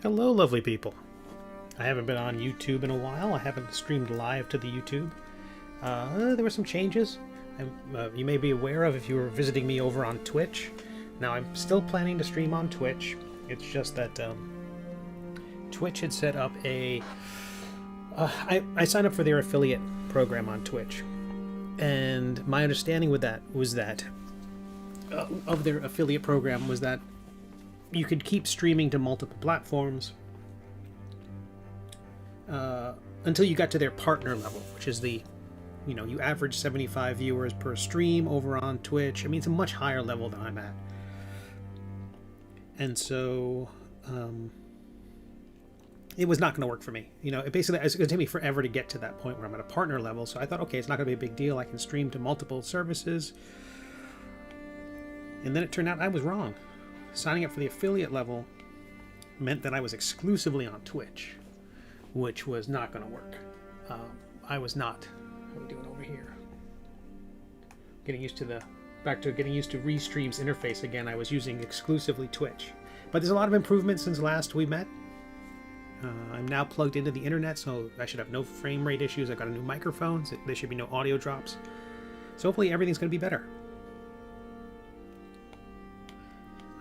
Hello, lovely people. I haven't been on YouTube in a while. I haven't streamed live to the YouTube. There were some changes you may be aware of if you were visiting me over on Twitch. Now, I'm still planning to stream on Twitch. It's just that Twitch had set up a... I signed up for their affiliate program on Twitch. And my understanding with that was that of their affiliate program was that you could keep streaming to multiple platforms until you got to their partner level, which is the, you average 75 viewers per stream over on Twitch. I mean, it's a much higher level than I'm at. And so it was not going to work for me. Basically, it's going to take me forever to get to that point where I'm at a partner level. So I thought, okay, it's not going to be a big deal. I can stream to multiple services. And then it turned out I was wrong. Signing up for the affiliate level meant that I was exclusively on Twitch, which was not going to work. I was not. What are we doing over here? Back to getting used to Restream's interface again. I was using exclusively Twitch. But there's a lot of improvements since last we met. I'm now plugged into the internet, so I should have no frame rate issues. I've got a new microphone, so there should be no audio drops. So hopefully everything's going to be better.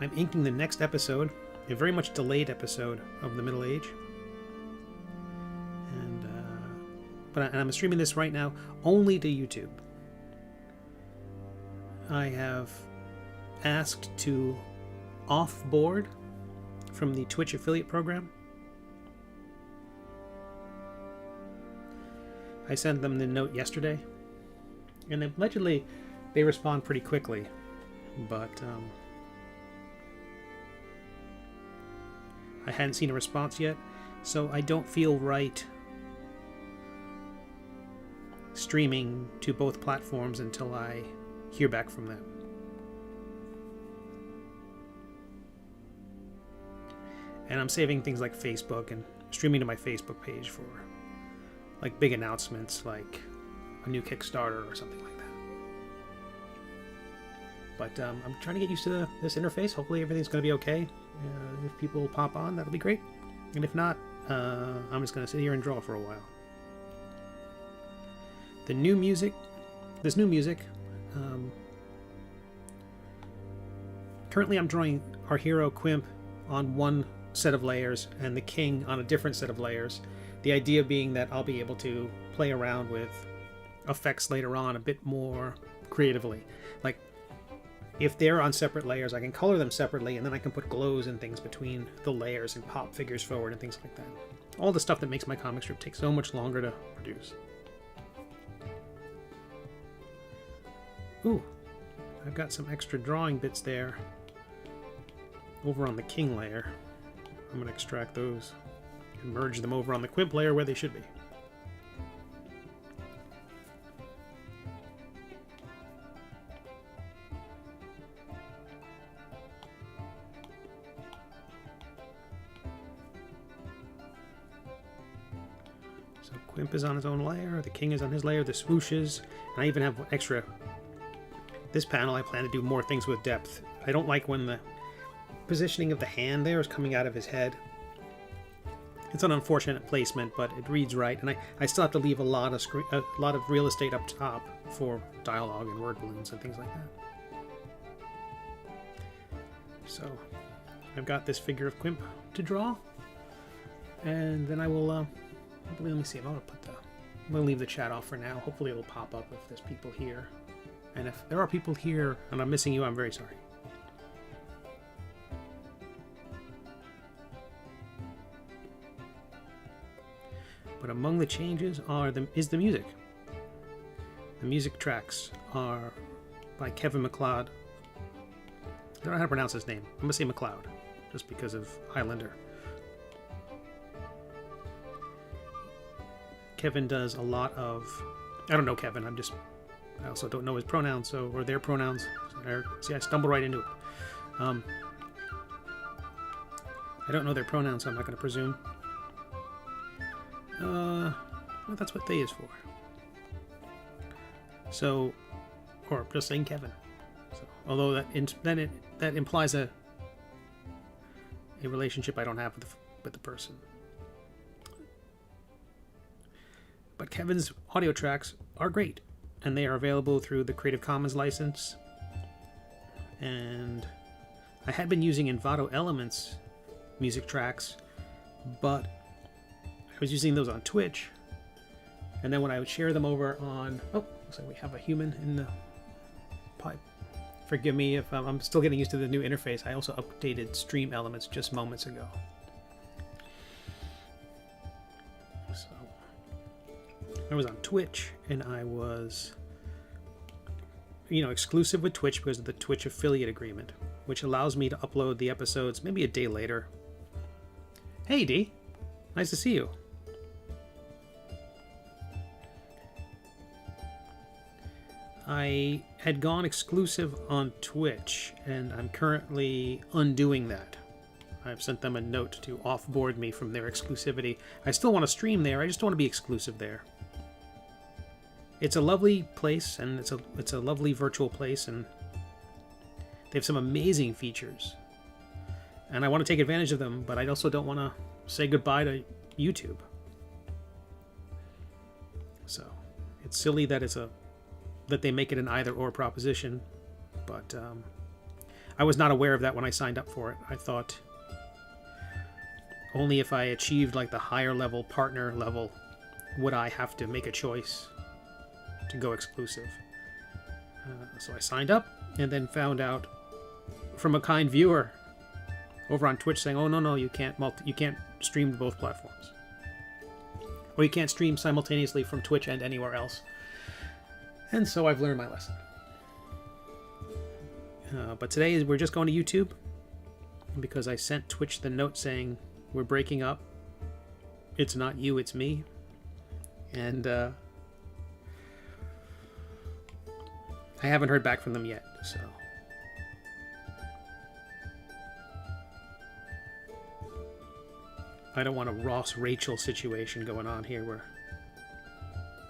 I'm inking the next episode, a very much delayed episode of The Middle Age. And I'm streaming this right now only to YouTube. I have asked to off-board from the Twitch affiliate program. I sent them the note yesterday, and allegedly they respond pretty quickly, but I hadn't seen a response yet, so I don't feel right streaming to both platforms until I hear back from them. And I'm saving things like Facebook and streaming to my Facebook page for like big announcements like a new Kickstarter or something like that. But I'm trying to get used to this interface. Hopefully everything's going to be okay. If people pop on, that'll be great. And if not, I'm just going to sit here and draw for a while. This new music, currently I'm drawing our hero Quimp on one set of layers and the king on a different set of layers. The idea being that I'll be able to play around with effects later on a bit more creatively. Like, if they're on separate layers, I can color them separately, and then I can put glows and things between the layers and pop figures forward and things like that. All the stuff that makes my comic strip take so much longer to produce. Ooh, I've got some extra drawing bits there over on the king layer. I'm going to extract those and merge them over on the Quimp layer where they should be. So Quimp is on his own layer, the king is on his layer, the swooshes, and I even have extra. This panel I plan to do more things with depth. I don't like when the positioning of the hand there is coming out of his head. It's an unfortunate placement, but it reads right, and I still have to leave a lot of real estate up top for dialogue and word balloons and things like that. So I've got this figure of Quimp to draw, and then I will. Let me see. I'm gonna leave the chat off for now. Hopefully it'll pop up if there's people here, and if there are people here and I'm missing you, I'm very sorry. But among the changes is the music. The music tracks are by Kevin MacLeod. I don't know how to pronounce his name. I'm going to say MacLeod, just because of Highlander. Kevin does a lot of... I don't know Kevin, I also don't know his pronouns, or their pronouns. See, I stumble right into it. I don't know their pronouns, so I'm not going to presume. Well, that's what they is for. So, or just saying Kevin. So, although that implies a relationship I don't have with the person. But Kevin's audio tracks are great, and they are available through the Creative Commons license. And I had been using Envato Elements music tracks, but I was using those on Twitch. And then when I would share them over on... Oh, looks like we have a human in the pipe. Forgive me if I'm still getting used to the new interface. I also updated Stream Elements just moments ago. So I was on Twitch, and I was, exclusive with Twitch because of the Twitch affiliate agreement, which allows me to upload the episodes maybe a day later. Hey, D. Nice to see you. I had gone exclusive on Twitch, and I'm currently undoing that. I've sent them a note to offboard me from their exclusivity. I still want to stream there, I just don't want to be exclusive there. It's a lovely place, and it's a lovely virtual place, and they have some amazing features. And I want to take advantage of them, but I also don't want to say goodbye to YouTube. So, it's silly that that they make it an either-or proposition, but I was not aware of that when I signed up for it. I thought only if I achieved like the higher level partner level would I have to make a choice to go exclusive. So I signed up and then found out from a kind viewer over on Twitch saying, "Oh no, you can't stream to both platforms, or you can't stream simultaneously from Twitch and anywhere else." And so I've learned my lesson. But today we're just going to YouTube because I sent Twitch the note saying we're breaking up. It's not you, it's me. And I haven't heard back from them yet, so. I don't want a Ross Rachel situation going on here where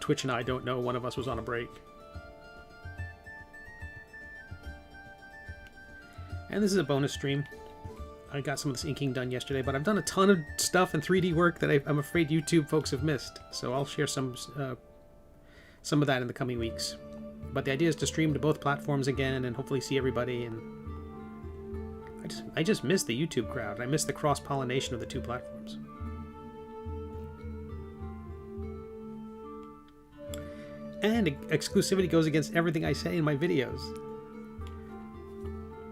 Twitch and I don't know one of us was on a break. And this is a bonus stream. I got some of this inking done yesterday, but I've done a ton of stuff and 3D work that I'm afraid YouTube folks have missed. So I'll share some of that in the coming weeks. But the idea is to stream to both platforms again and hopefully see everybody. And I just miss the YouTube crowd. I miss the cross-pollination of the two platforms. And exclusivity goes against everything I say in my videos.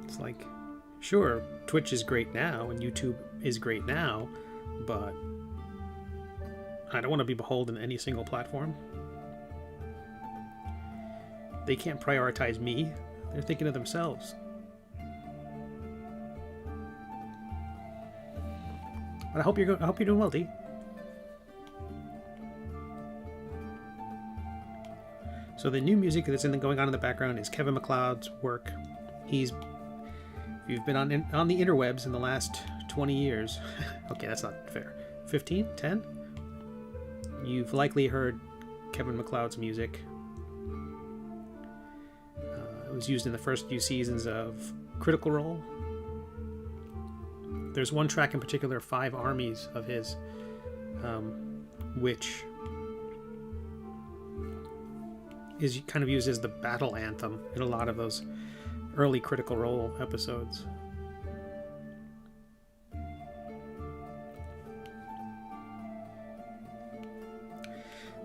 It's like, sure, Twitch is great now and YouTube is great now, but I don't want to be beholden to any single platform. They can't prioritize me. They're thinking of themselves. But I hope you're doing well, D. So the new music that's going on in the background is Kevin MacLeod's work. If you've been on the interwebs in the last 20 years, okay, that's not fair, 15, 10, you've likely heard Kevin MacLeod's music. It was used in the first few seasons of Critical Role. There's one track in particular, 5 Armies of his, which is kind of used as the battle anthem in a lot of those early Critical Role episodes.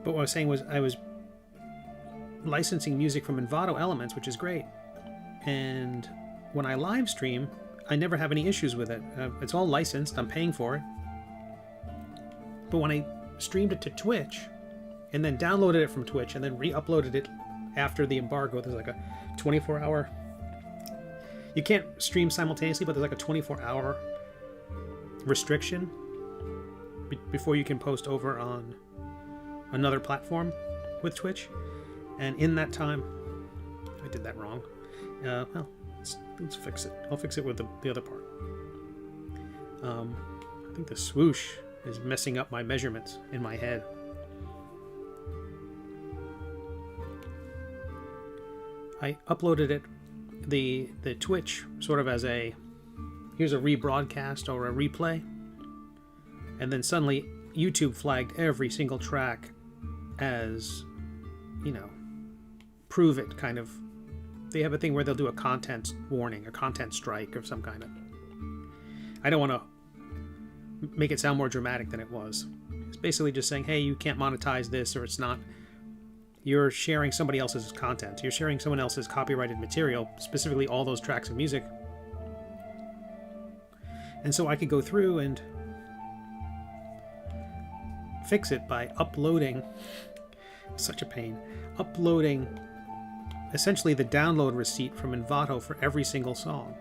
But what I was saying was I was licensing music from Envato Elements, which is great. And when I live stream, I never have any issues with it. It's all licensed. I'm paying for it. But when I streamed it to Twitch and then downloaded it from Twitch and then re-uploaded it after the embargo, there's like a 24-hour... You can't stream simultaneously, but there's like a 24-hour restriction before you can post over on another platform with Twitch. And in that time, I did that wrong. Well, let's fix it. I'll fix it with the other part. I think the swoosh is messing up my measurements in my head. I uploaded it, the Twitch, sort of as a here's a rebroadcast or a replay. And then suddenly YouTube flagged every single track as, you know, prove it kind of. They have a thing where they'll do a content warning, a content strike of some kind of. I don't want to make it sound more dramatic than it was. It's basically just saying, hey, you can't monetize this, or it's not. You're sharing somebody else's content. You're sharing someone else's copyrighted material, specifically all those tracks of music. And so I could go through and fix it by uploading, such a pain, uploading essentially the download receipt from Envato for every single song.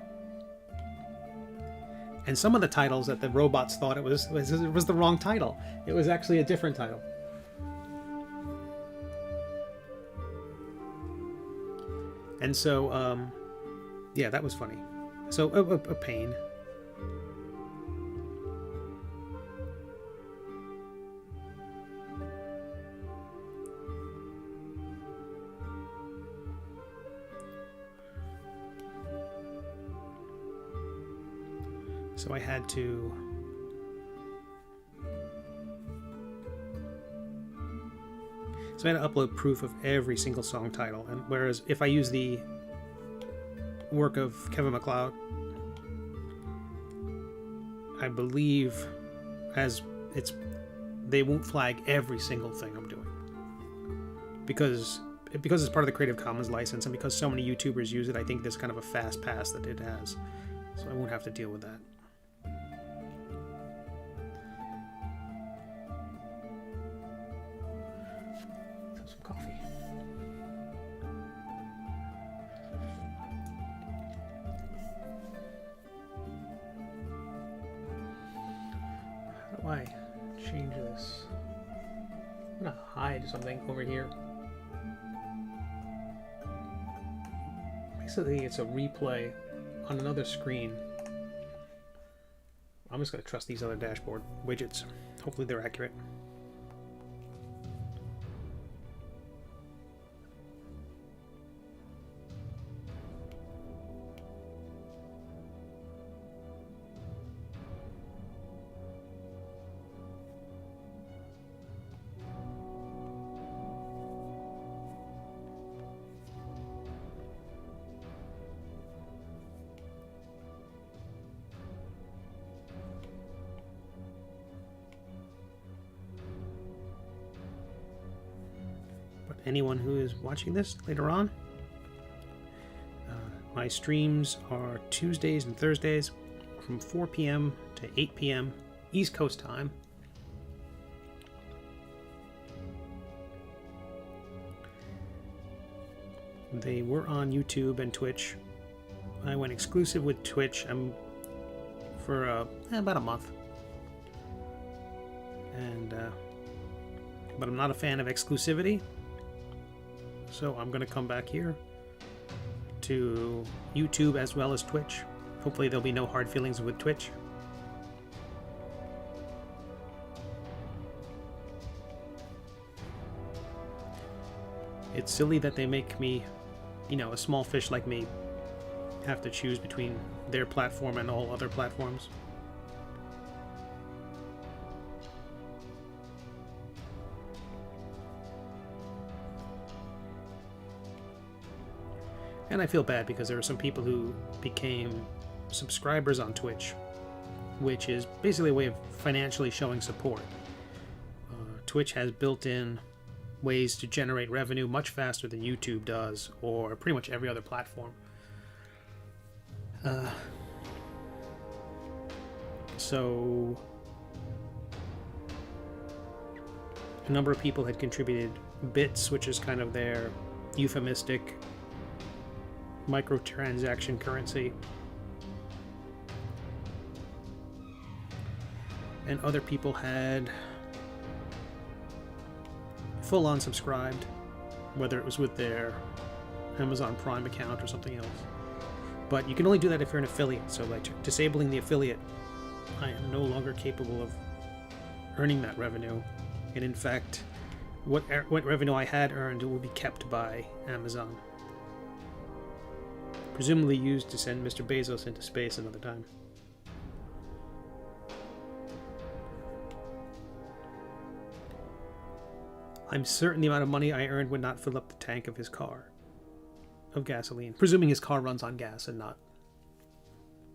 And some of the titles that the robots thought it was the wrong title. It was actually a different title. And so, yeah, that was funny. So, a pain. So I had to upload proof of every single song title, and whereas if I use the work of Kevin MacLeod, I believe they won't flag every single thing I'm doing because it's part of the Creative Commons license, and because so many YouTubers use it, I think there's kind of a fast pass that it has, so I won't have to deal with that. Coffee. How do I change this? I'm gonna hide something over here. Basically, it's a replay on another screen. I'm just gonna trust these other dashboard widgets. Hopefully they're accurate. Anyone who is watching this later on, my streams are Tuesdays and Thursdays from 4 p.m. to 8 p.m. East Coast time. They were on YouTube and Twitch. I went exclusive with Twitch for about a month, but I'm not a fan of exclusivity. So I'm going to come back here to YouTube as well as Twitch. Hopefully there'll be no hard feelings with Twitch. It's silly that they make me, a small fish like me, have to choose between their platform and all other platforms. And I feel bad because there are some people who became subscribers on Twitch, which is basically a way of financially showing support. Twitch has built-in ways to generate revenue much faster than YouTube does, or pretty much every other platform. So a number of people had contributed bits, which is kind of their euphemistic microtransaction currency, and other people had full-on subscribed, whether it was with their Amazon Prime account or something else. But you can only do that if you're an affiliate, so by disabling the affiliate, I am no longer capable of earning that revenue, and in fact what revenue I had earned will be kept by Amazon, presumably used to send Mr. Bezos into space another time. I'm certain the amount of money I earned would not fill up the tank of his car. Of gasoline. Presuming his car runs on gas and not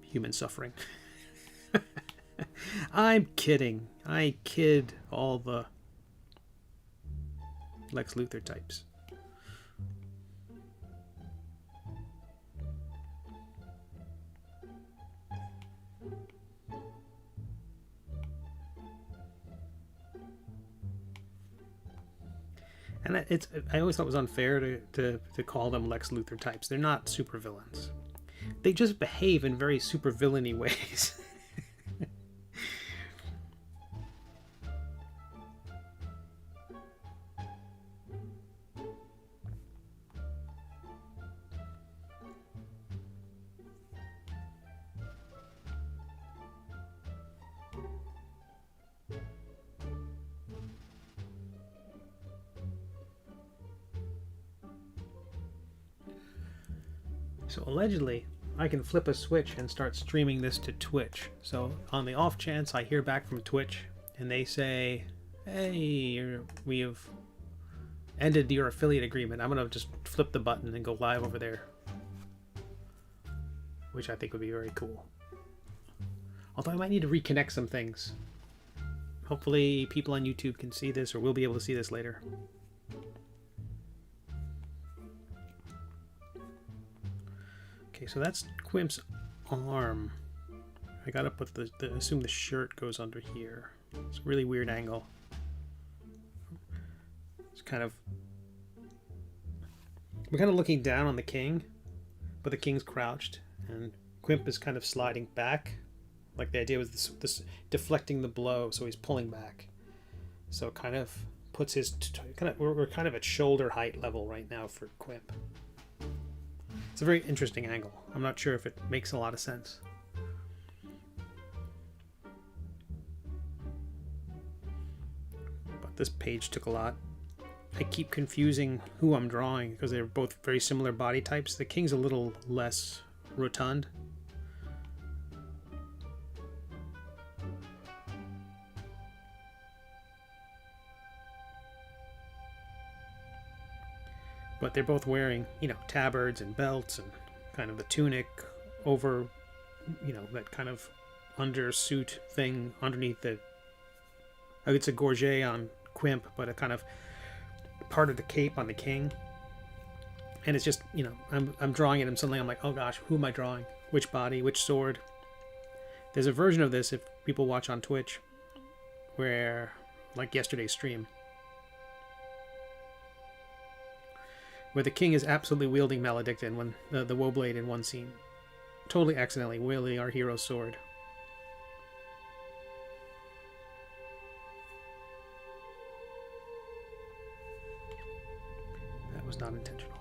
human suffering. I'm kidding. I kid all the Lex Luthor types. And I always thought it was unfair to call them Lex Luthor types. They're not supervillains. They just behave in very supervillainy ways. So allegedly, I can flip a switch and start streaming this to Twitch. So on the off chance I hear back from Twitch and they say, hey, we have ended your affiliate agreement, I'm going to just flip the button and go live over there. Which I think would be very cool. Although I might need to reconnect some things. Hopefully people on YouTube can see this or will be able to see this later. Okay, so that's Quimp's arm. I got to put the assume the shirt goes under here. It's a really weird angle. It's kind of... We're kind of looking down on the king, but the king's crouched, and Quimp is kind of sliding back. Like the idea was this deflecting the blow, so he's pulling back. So it kind of puts his... we're kind of at shoulder height level right now for Quimp. It's a very interesting angle. I'm not sure if it makes a lot of sense. But this page took a lot. I keep confusing who I'm drawing because they're both very similar body types. The king's a little less rotund. But they're both wearing, you know, tabards and belts and kind of the tunic over, you know, that kind of undersuit thing underneath the... It's a gorget on Quimp, but a kind of part of the cape on the king. And it's just, you know, I'm drawing it and suddenly I'm like, oh gosh, who am I drawing? Which body? Which sword? There's a version of this, if people watch on Twitch, where, like yesterday's stream, where the king is absolutely wielding Maledicta when the Woblade in one scene. Totally accidentally wielding our hero's sword. That was not intentional.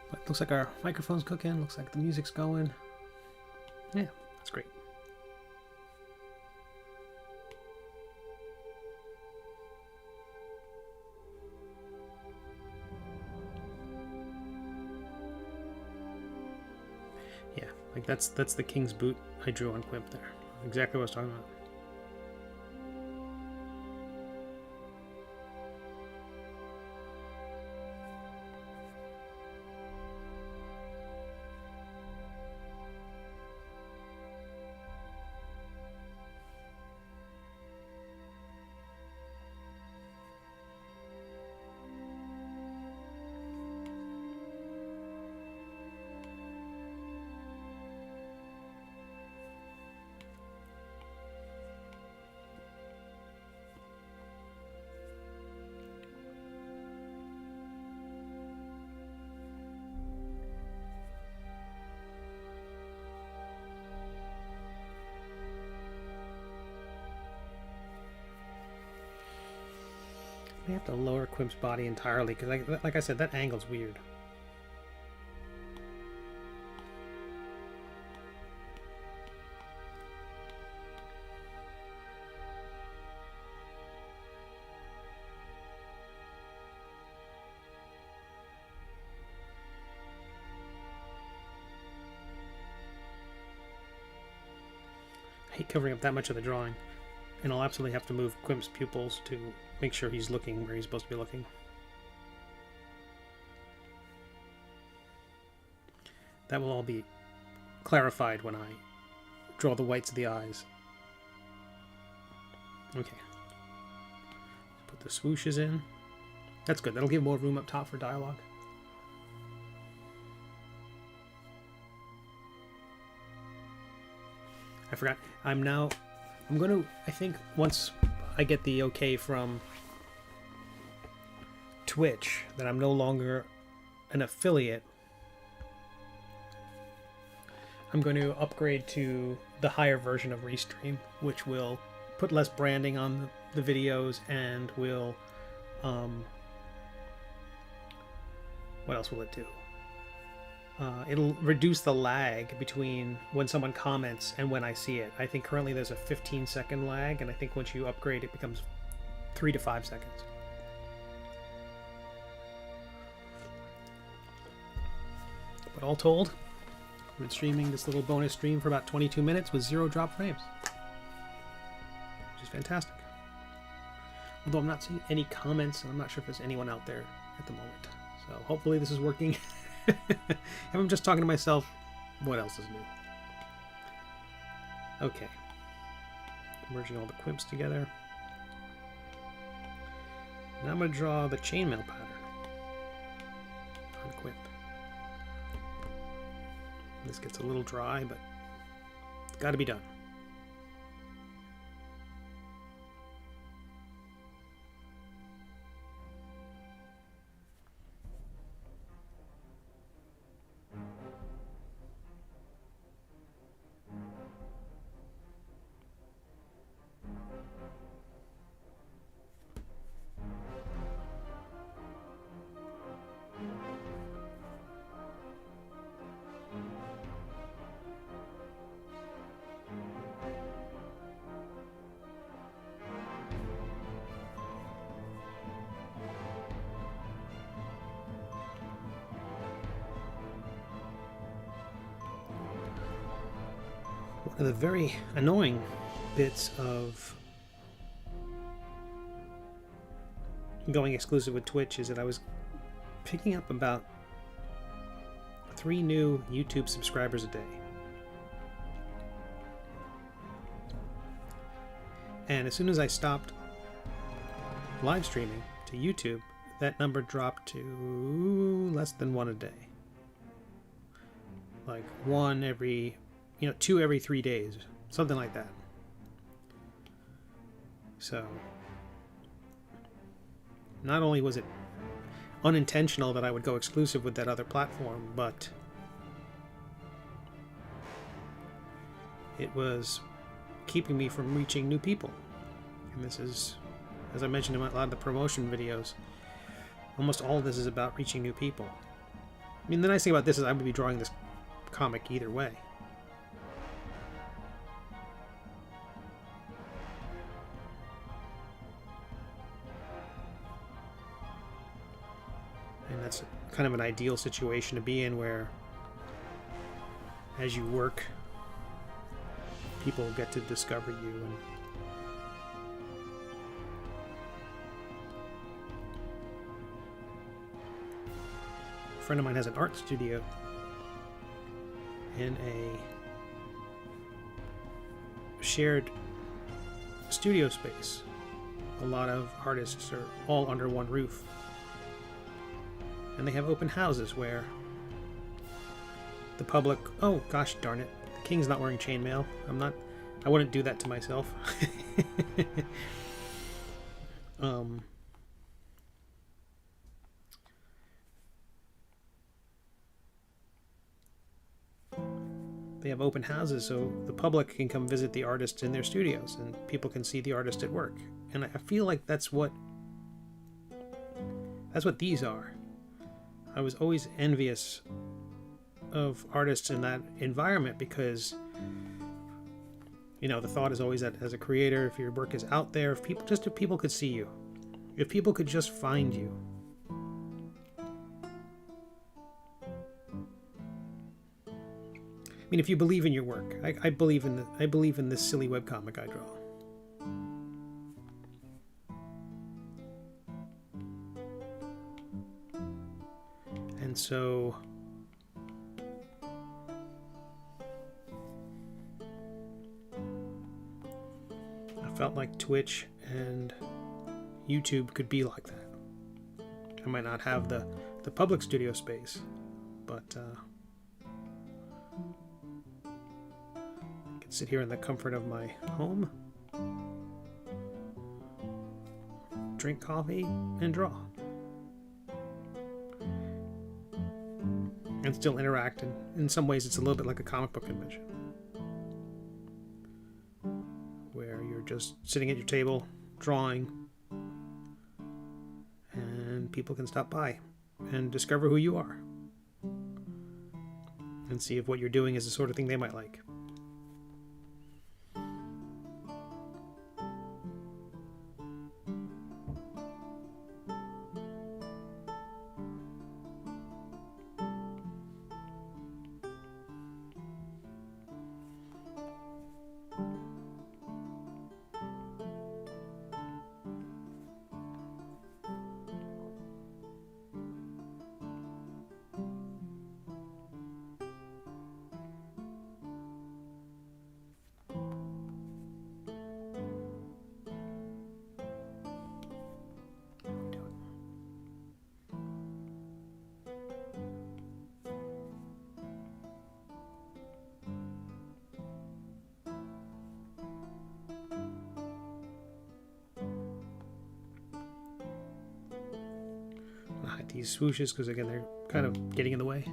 But looks like our microphone's cooking, looks like the music's going. Yeah, that's great. Like that's the king's boot I drew on Quimp there. Exactly what I was talking about. I have to lower Quimp's body entirely because, like I said, that angle's weird. I hate covering up that much of the drawing. And I'll absolutely have to move Quimp's pupils to make sure he's looking where he's supposed to be looking. That will all be clarified when I draw the whites of the eyes. Okay. Put the swooshes in. That's good. That'll give more room up top for dialogue. I forgot. I'm going to, I think once I get the okay from Twitch that I'm no longer an affiliate, I'm going to upgrade to the higher version of Restream, which will put less branding on the videos and will, what else will it do? It'll reduce the lag between when someone comments and when I see it. I think currently there's a 15-second lag, and I think once you upgrade, it becomes 3 to 5 seconds. But all told, I've been streaming this little bonus stream for about 22 minutes with 0 drop frames, which is fantastic. Although I'm not seeing any comments, and I'm not sure if there's anyone out there at the moment. So hopefully this is working. If I'm just talking to myself, what else is new? Okay. Merging all the quimps together. Now I'm going to draw the chainmail pattern on quimp. This gets a little dry, but it's got to be done. One of the very annoying bits of going exclusive with Twitch is that I was picking up about 3 new YouTube subscribers a day. And as soon as I stopped live streaming to YouTube, that number dropped to less than 1 a day. Like 1 every, 2 every 3 days, something like that. So not only was it unintentional that I would go exclusive with that other platform, but it was keeping me from reaching new people. And this is, as I mentioned in a lot of the promotion videos, almost all of this is about reaching new people. I mean, the nice thing about this is I would be drawing this comic either way. And that's kind of an ideal situation to be in, where as you work, people get to discover you. And a friend of mine has an art studio in a shared studio space. A lot of artists are all under one roof. And they have open houses where the public, oh gosh darn it, the king's not wearing chainmail. I wouldn't do that to myself. They have open houses so the public can come visit the artists in their studios and people can see the artist at work. And I feel like that's what these are. I was always envious of artists in that environment because, the thought is always that as a creator, if your work is out there, if people could see you, if people could just find you. I mean, if you believe in your work, I believe in this silly webcomic I draw. And so I felt like Twitch and YouTube could be like that. I might not have the public studio space, but I can sit here in the comfort of my home, drink coffee, and draw. And still interact, and in some ways it's a little bit like a comic book convention, where you're just sitting at your table, drawing, and people can stop by and discover who you are, and see if what you're doing is the sort of thing they might like. Hide these swooshes because again they're kind of getting in the way.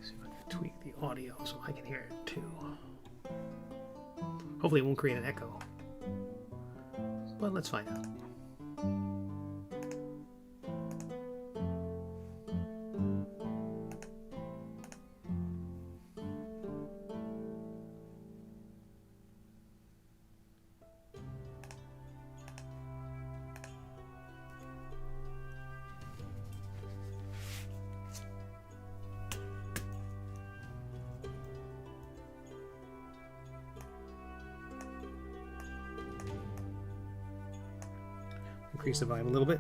See if I can tweak the audio so I can hear it too. Hopefully it won't create an echo, but let's find out. Increase the volume a little bit.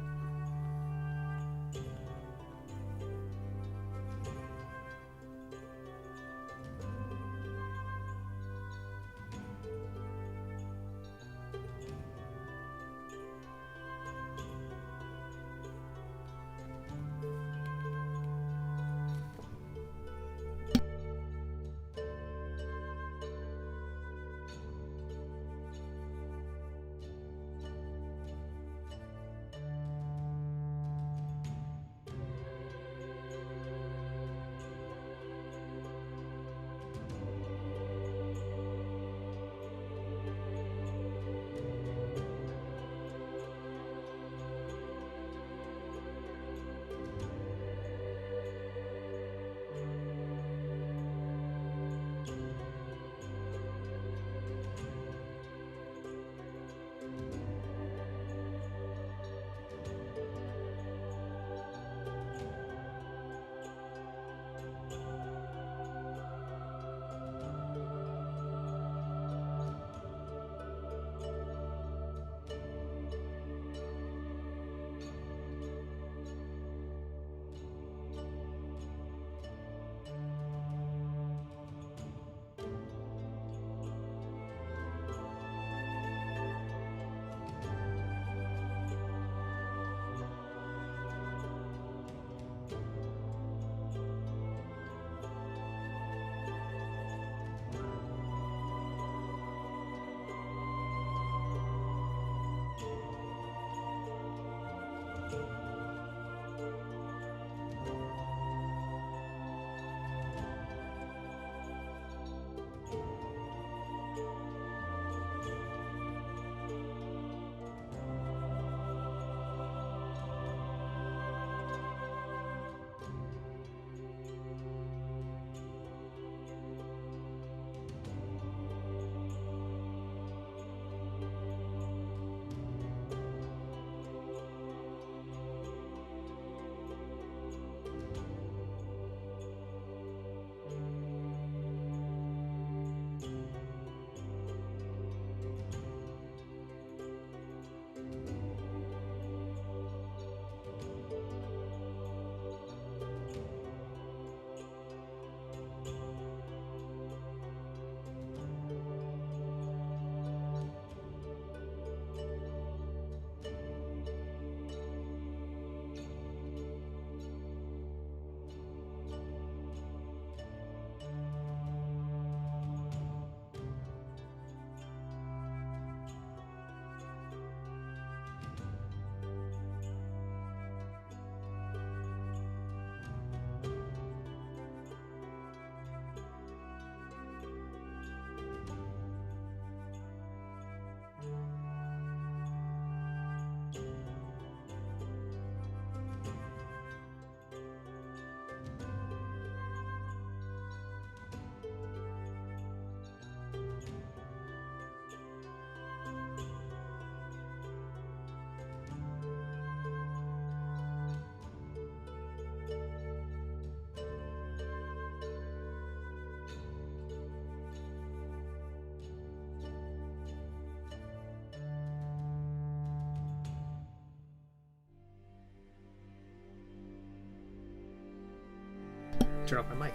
turn off my mic.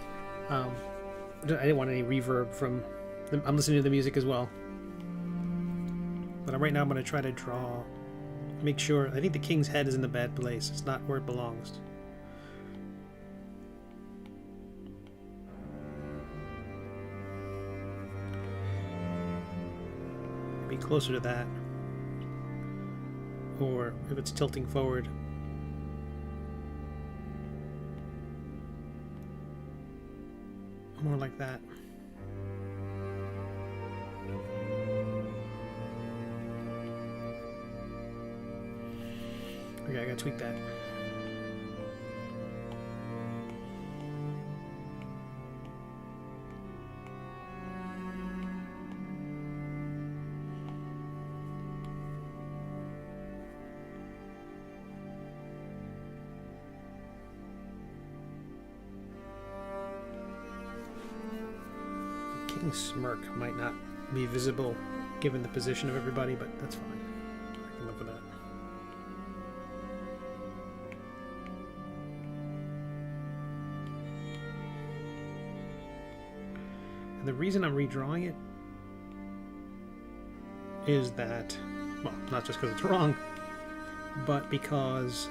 I didn't want any reverb from... I'm listening to the music as well. But right now I'm going to try to draw... Make sure... I think the king's head is in the bad place. It's not where it belongs. Be closer to that. Or if it's tilting forward... More like that. Okay, I gotta tweak that. Smirk might not be visible given the position of everybody, but that's fine. I can live with that. And the reason I'm redrawing it is that, well, not just because it's wrong, but because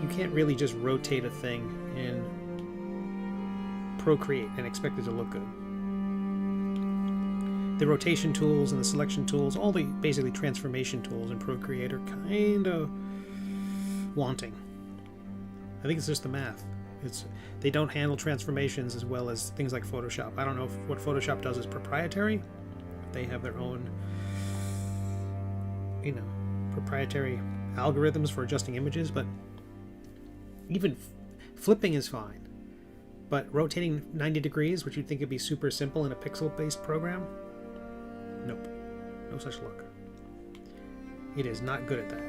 you can't really just rotate a thing in Procreate and expect it to look good. The rotation tools and the selection tools, all the basically transformation tools in Procreate are kind of wanting. I think it's just the math. They don't handle transformations as well as things like Photoshop. I don't know if what Photoshop does is proprietary. They have their own, proprietary algorithms for adjusting images, but even flipping is fine, but rotating 90 degrees, which you'd think would be super simple in a pixel-based program, nope, no such luck. It is not good at that.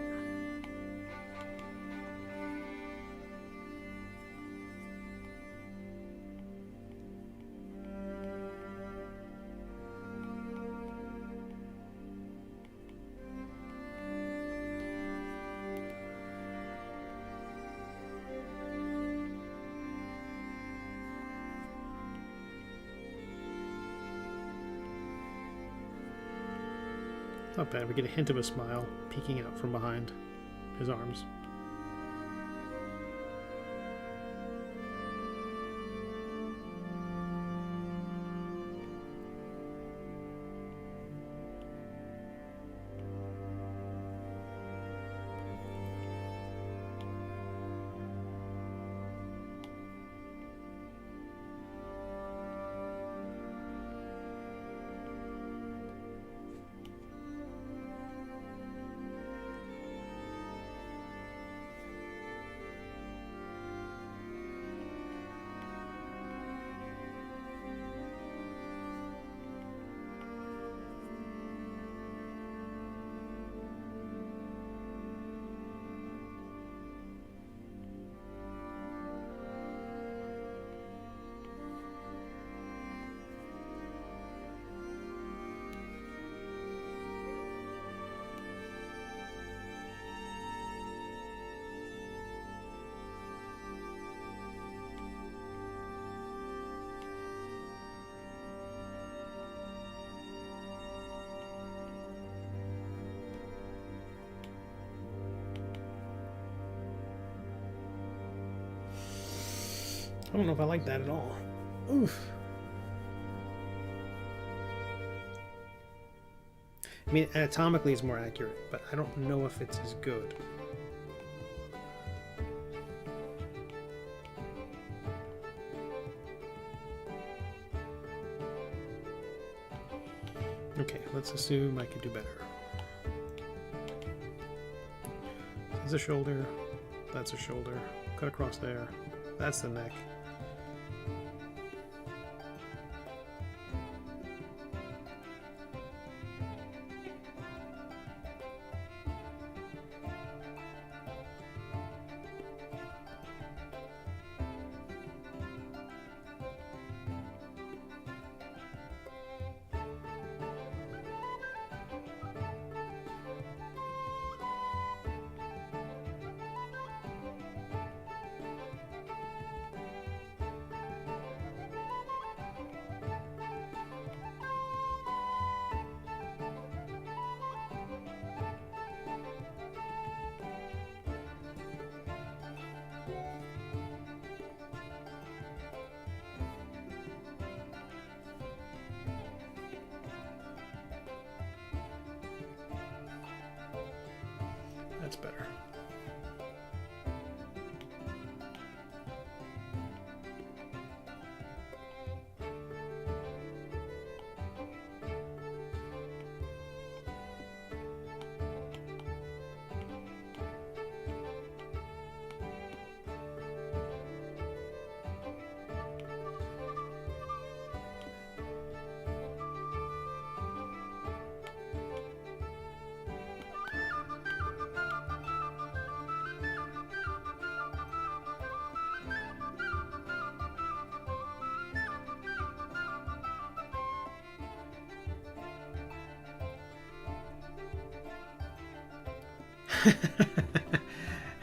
Not bad. We get a hint of a smile peeking out from behind his arms. I don't know if I like that at all. Oof. I mean, anatomically it's more accurate, but I don't know if it's as good. Okay, let's assume I could do better. That's a shoulder. That's a shoulder. Cut across there. That's the neck. That's better.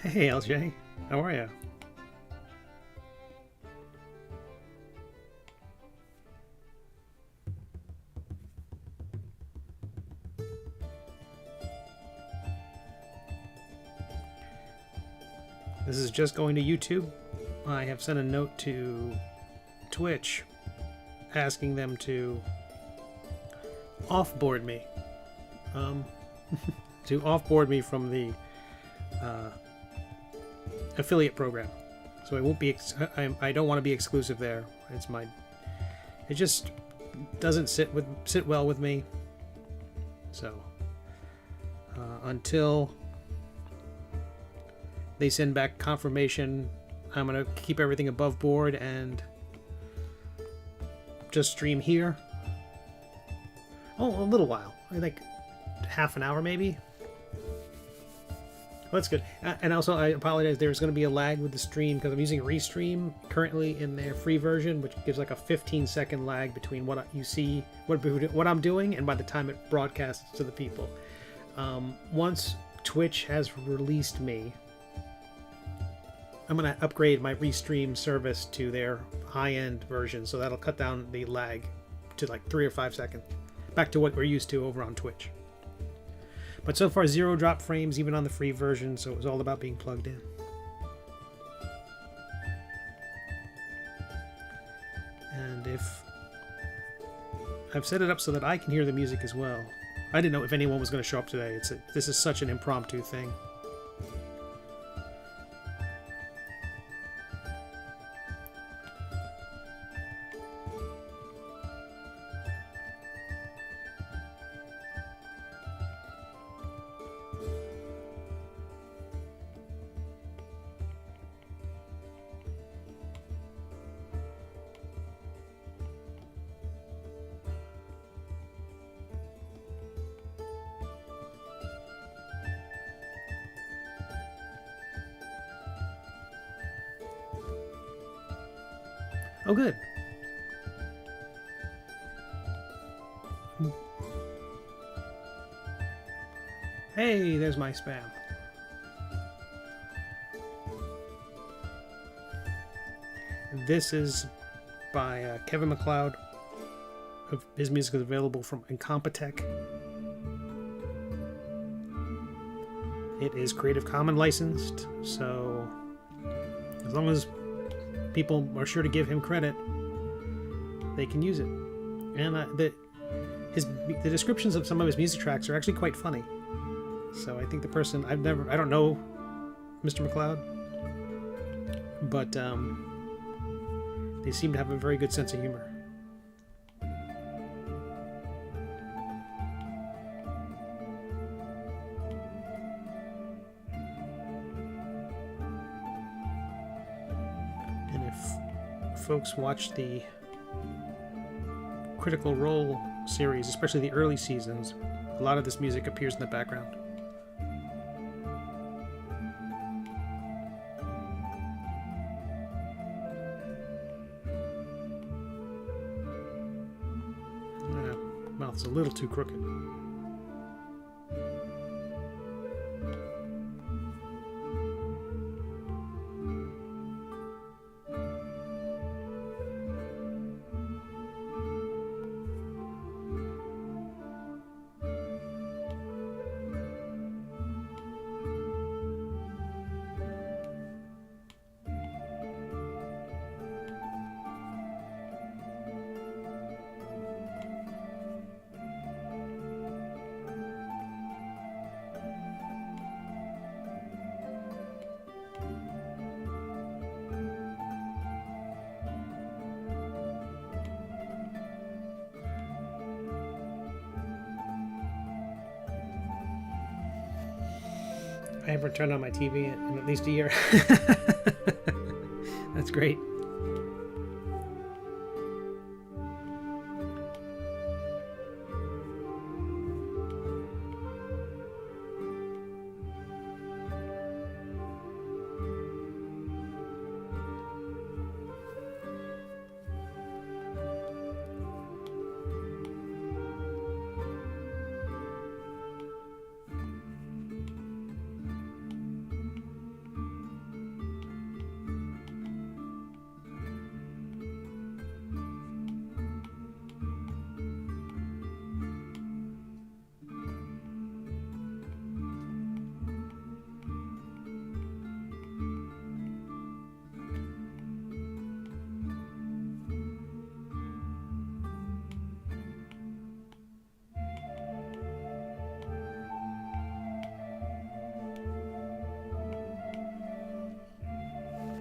Hey, LJ. How are you? This is just going to YouTube. I have sent a note to Twitch asking them to offboard me. To offboard me from the affiliate program, so it won't be. I don't want to be exclusive there. It just doesn't sit well with me. So until they send back confirmation, I'm gonna keep everything above board and just stream here. Oh, a little while. I think half an hour maybe. Well, that's good. And also, I apologize. There's going to be a lag with the stream because I'm using Restream currently in their free version, which gives like a 15-second lag between what you see, what I'm doing, and by the time it broadcasts to the people. Once Twitch has released me, I'm going to upgrade my Restream service to their high-end version, so that'll cut down the lag to like 3 or 5 seconds, back to what we're used to over on Twitch. But so far, 0 drop frames, even on the free version, so it was all about being plugged in. And if I've set it up so that I can hear the music as well. I didn't know if anyone was going to show up today. This is such an impromptu thing. Oh, good. Hey, there's my spam. This is by Kevin MacLeod. His music is available from Incompetech. It is Creative Commons licensed, so as long as people are sure to give him credit, they can use it. And the descriptions of some of his music tracks are actually quite funny. So I think the person I don't know Mr. MacLeod, but they seem to have a very good sense of humor. And if folks watch the Critical Role series, especially the early seasons, a lot of this music appears in the background. Mouth's a little too crooked. I haven't turned on my TV in at least a year. That's great.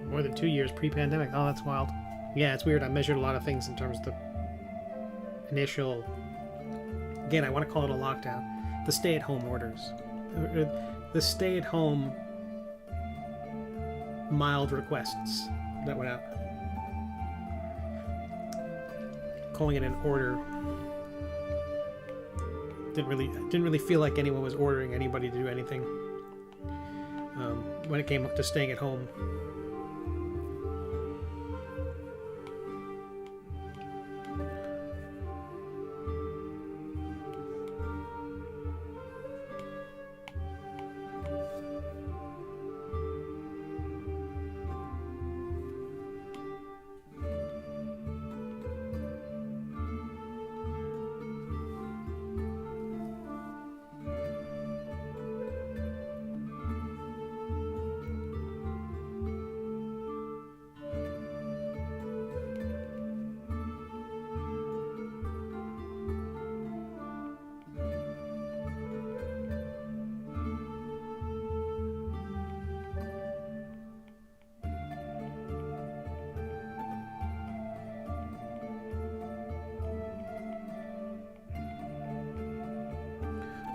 More than 2 years pre-pandemic. Oh, that's wild. Yeah, it's weird. I measured a lot of things in terms of the initial... Again, I want to call it a lockdown. The stay-at-home orders. The stay-at-home mild requests that went out. Calling it an order didn't really feel like anyone was ordering anybody to do anything when it came up to staying at home.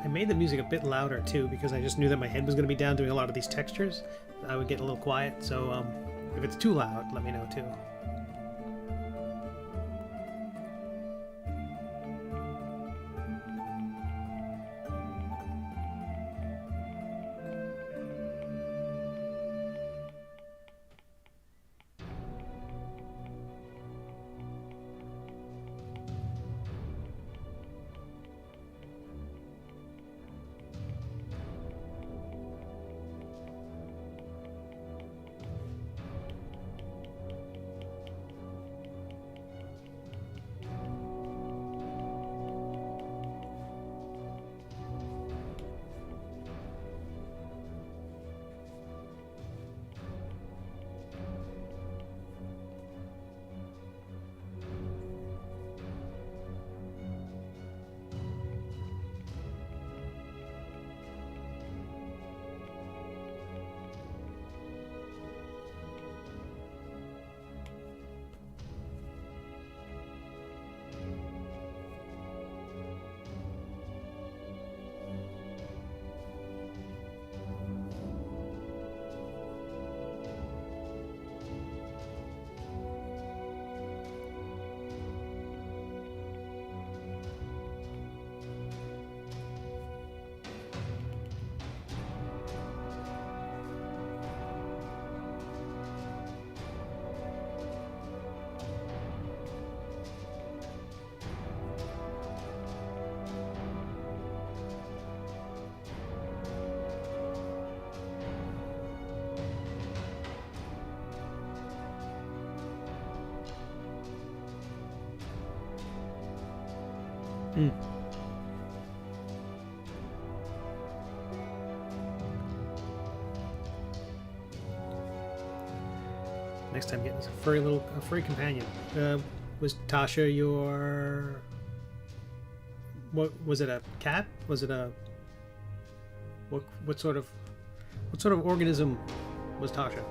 I made the music a bit louder too because I just knew that my head was going to be down doing a lot of these textures. I would get a little quiet, so if it's too loud, let me know too. Next time, getting a furry companion. Was Tasha your? What was it? A cat? Was it a? What sort of organism was Tasha?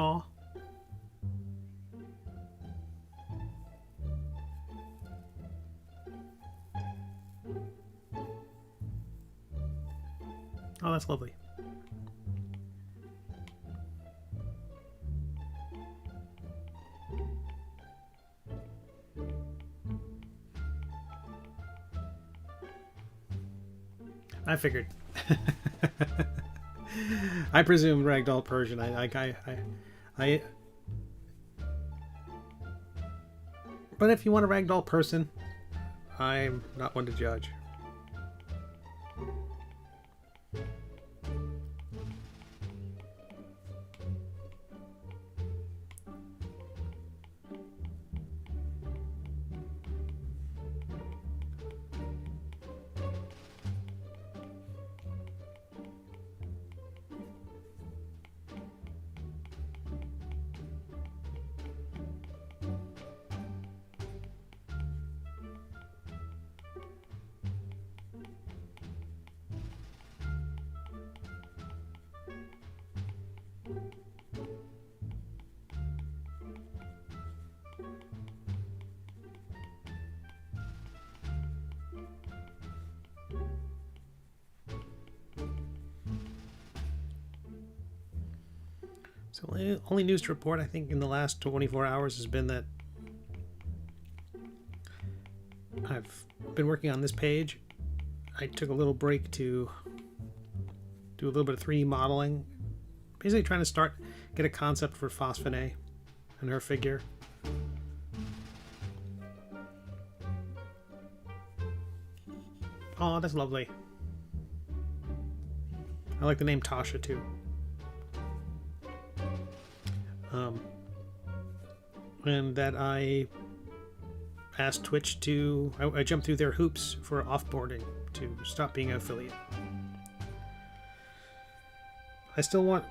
Aw. Oh, that's lovely. I figured. I presume Ragdoll Persian. I. But if you want a Ragdoll person, I'm not one to judge. So the only news to report, I think, in the last 24 hours has been that I've been working on this page. I took a little break to do a little bit of 3D modeling, basically trying to get a concept for Phosphine and her figure. Oh, that's lovely. I like the name Tasha too. And that I asked Twitch to... I jumped through their hoops for offboarding to stop being an affiliate. I still want...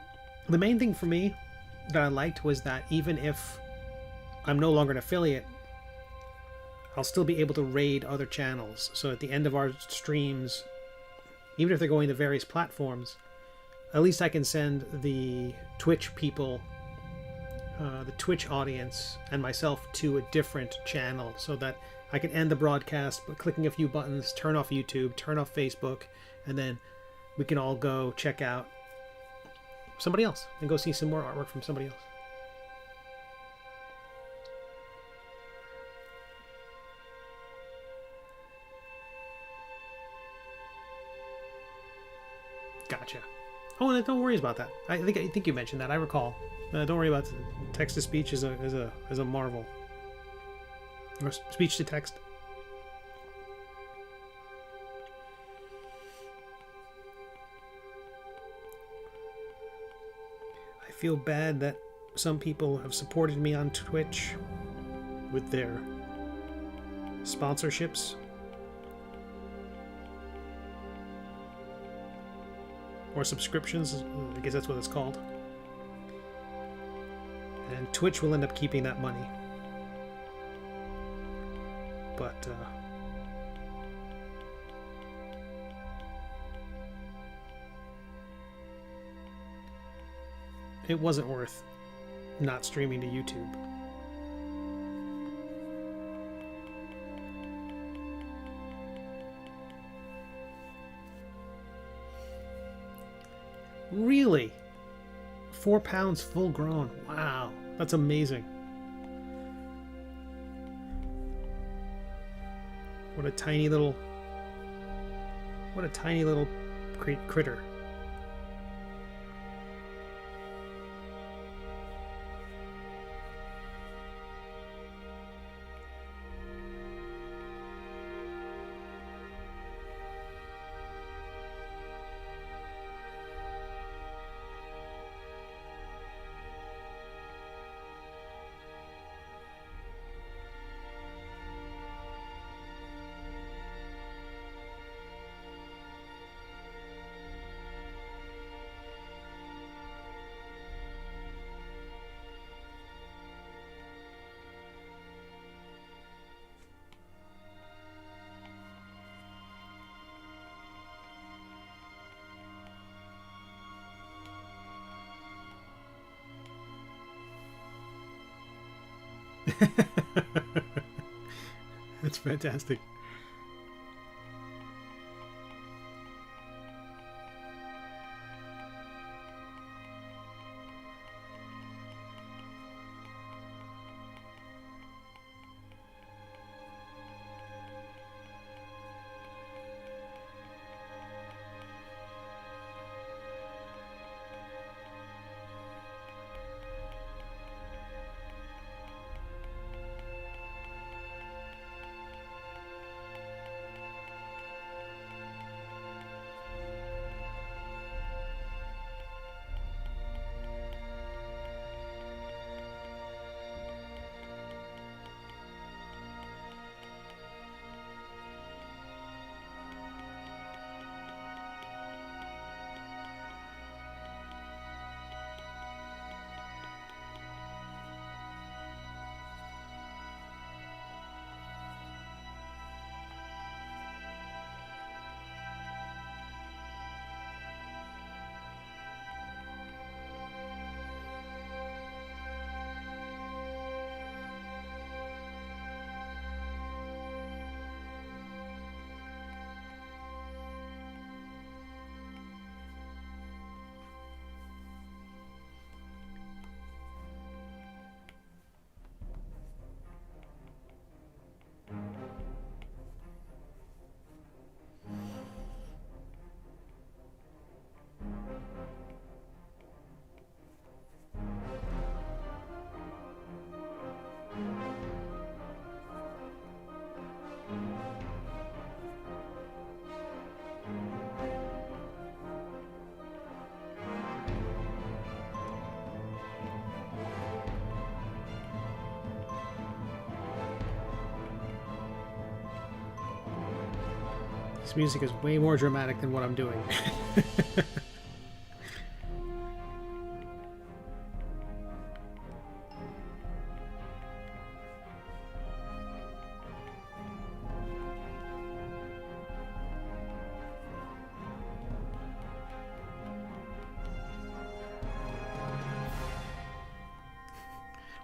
The main thing for me that I liked was that even if I'm no longer an affiliate, I'll still be able to raid other channels. So at the end of our streams, even if they're going to various platforms, at least I can send the Twitch people, the Twitch audience, and myself to a different channel so that I can end the broadcast by clicking a few buttons, turn off YouTube, turn off Facebook, and then we can all go check out somebody else and go see some more artwork from somebody else. Gotcha. Oh, and don't worry about that. I think you mentioned that. I recall. Don't worry about text to speech is a marvel. Or speech to text. I feel bad that some people have supported me on Twitch with their sponsorships. Or subscriptions, I guess that's what it's called. And Twitch will end up keeping that money. But it wasn't worth not streaming to YouTube. Really? 4 pounds full grown. Wow. That's amazing. What a tiny little critter. That's fantastic. This music is way more dramatic than what I'm doing.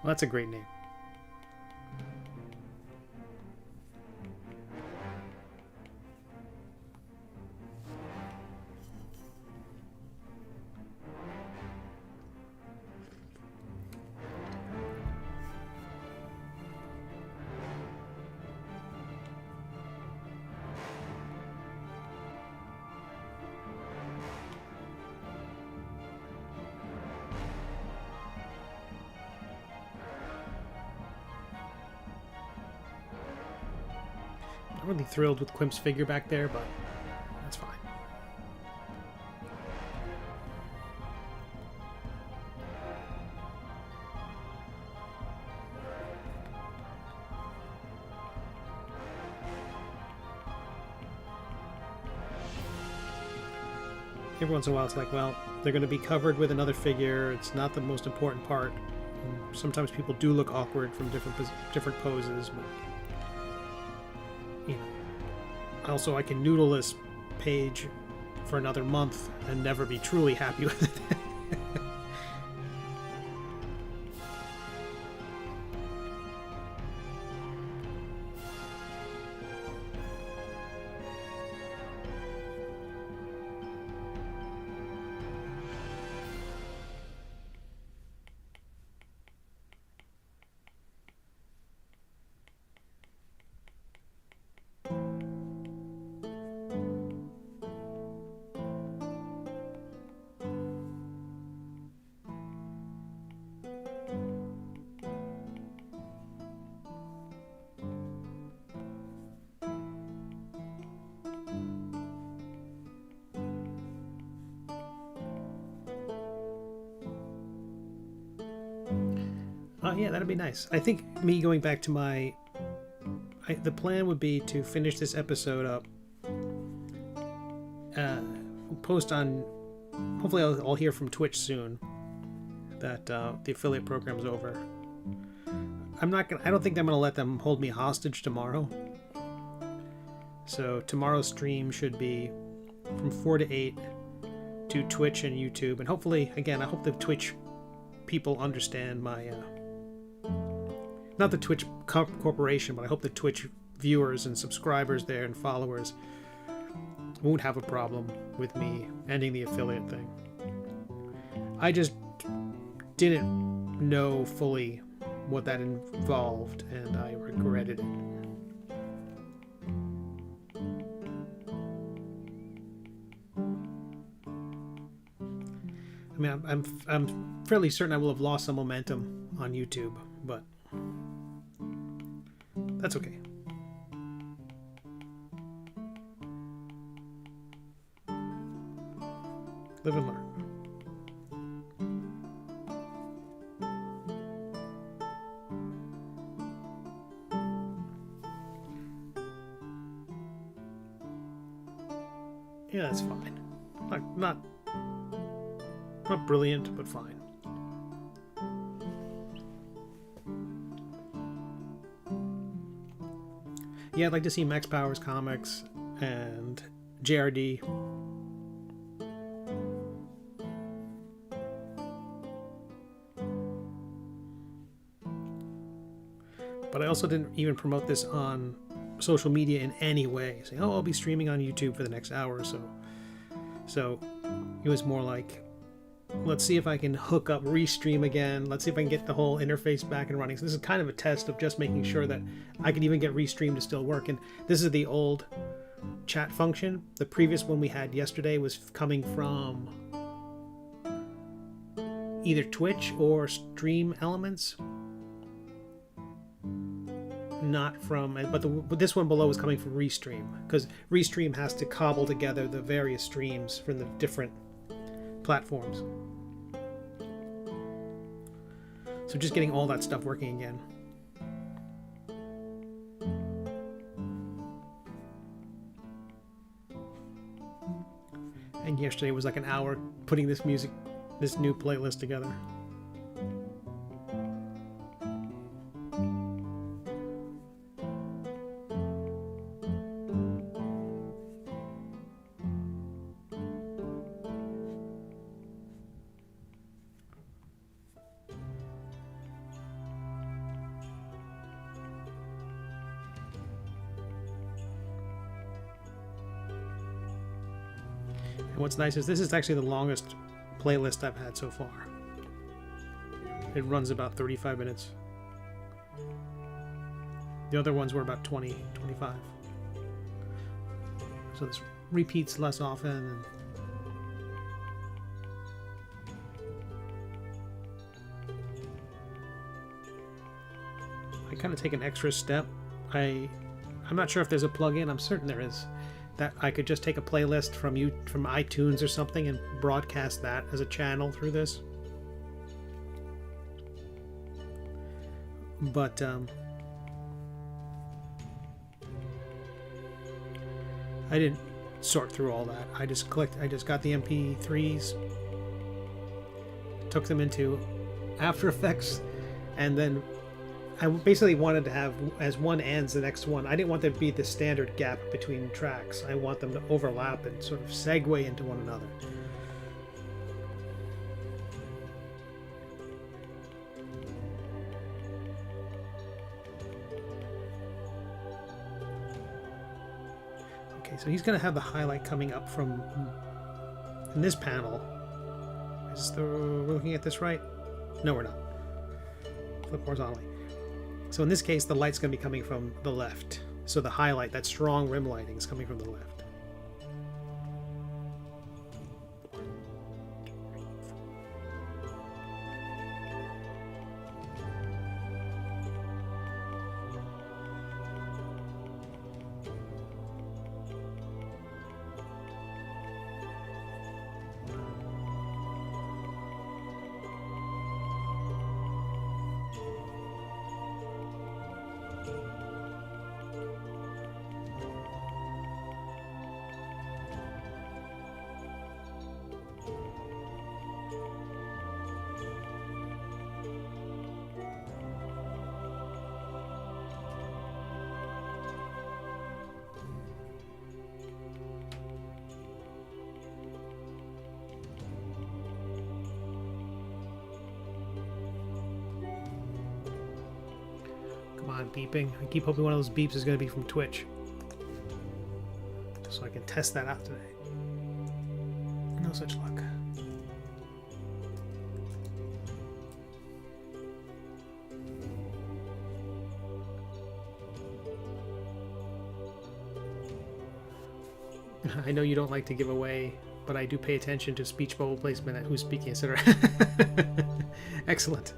Well, that's a great name. I'm really thrilled with Quimp's figure back there, but that's fine. Every once in a while it's like, well, they're going to be covered with another figure. It's not the most important part. And sometimes people do look awkward from different poses, but you know. Also, I can noodle this page for another month and never be truly happy with it. Yeah, that'd be nice. I think me going back to the plan would be to finish this episode up, post on, hopefully I'll hear from Twitch soon that the affiliate program's over. I don't think I'm gonna let them hold me hostage tomorrow. So tomorrow's stream should be from 4 to 8 to Twitch and YouTube, and hopefully, again, I hope the Twitch people understand not the Twitch corporation, but I hope the Twitch viewers and subscribers there and followers won't have a problem with me ending the affiliate thing. I just didn't know fully what that involved, and I regretted it. I mean, I'm fairly certain I will have lost some momentum on YouTube, but that's okay. Live and learn. Yeah, that's fine. Not brilliant, but fine. Yeah, I'd like to see Max Powers Comics and JRD. But I also didn't even promote this on social media in any way, saying, oh, I'll be streaming on YouTube for the next hour or so. So it was more like, let's see if I can hook up Restream again. Let's see if I can get the whole interface back and running. So this is kind of a test of just making sure that I can even get Restream to still work. And this is the old chat function. The previous one we had yesterday was coming from either Twitch or Stream Elements. Not from, but this one below is coming from Restream, because Restream has to cobble together the various streams from the different platforms. So just getting all that stuff working again. And yesterday was like an hour putting this new playlist together. And what's nice is this is actually the longest playlist I've had so far. It runs about 35 minutes. The other ones were about 20, 25. So this repeats less often. And I kind of take an extra step. I'm not sure if there's a plugin. I'm certain there is. That I could just take a playlist from iTunes or something and broadcast that as a channel through this. But I didn't sort through all that. I just got the MP3s, took them into After Effects, and then I basically wanted to have, as one ends, the next one. I didn't want there to be the standard gap between tracks. I want them to overlap and sort of segue into one another. Okay, so he's going to have the highlight coming up from in this panel. We're looking at this right? No, we're not. Flip horizontally. So in this case, the light's going to be coming from the left. So the highlight, that strong rim lighting, is coming from the left. not beeping. I keep hoping one of those beeps is going to be from Twitch, so I can test that out today. No such luck. I know you don't like to give away, but I do pay attention to speech bubble placement and who's speaking, etc. Excellent.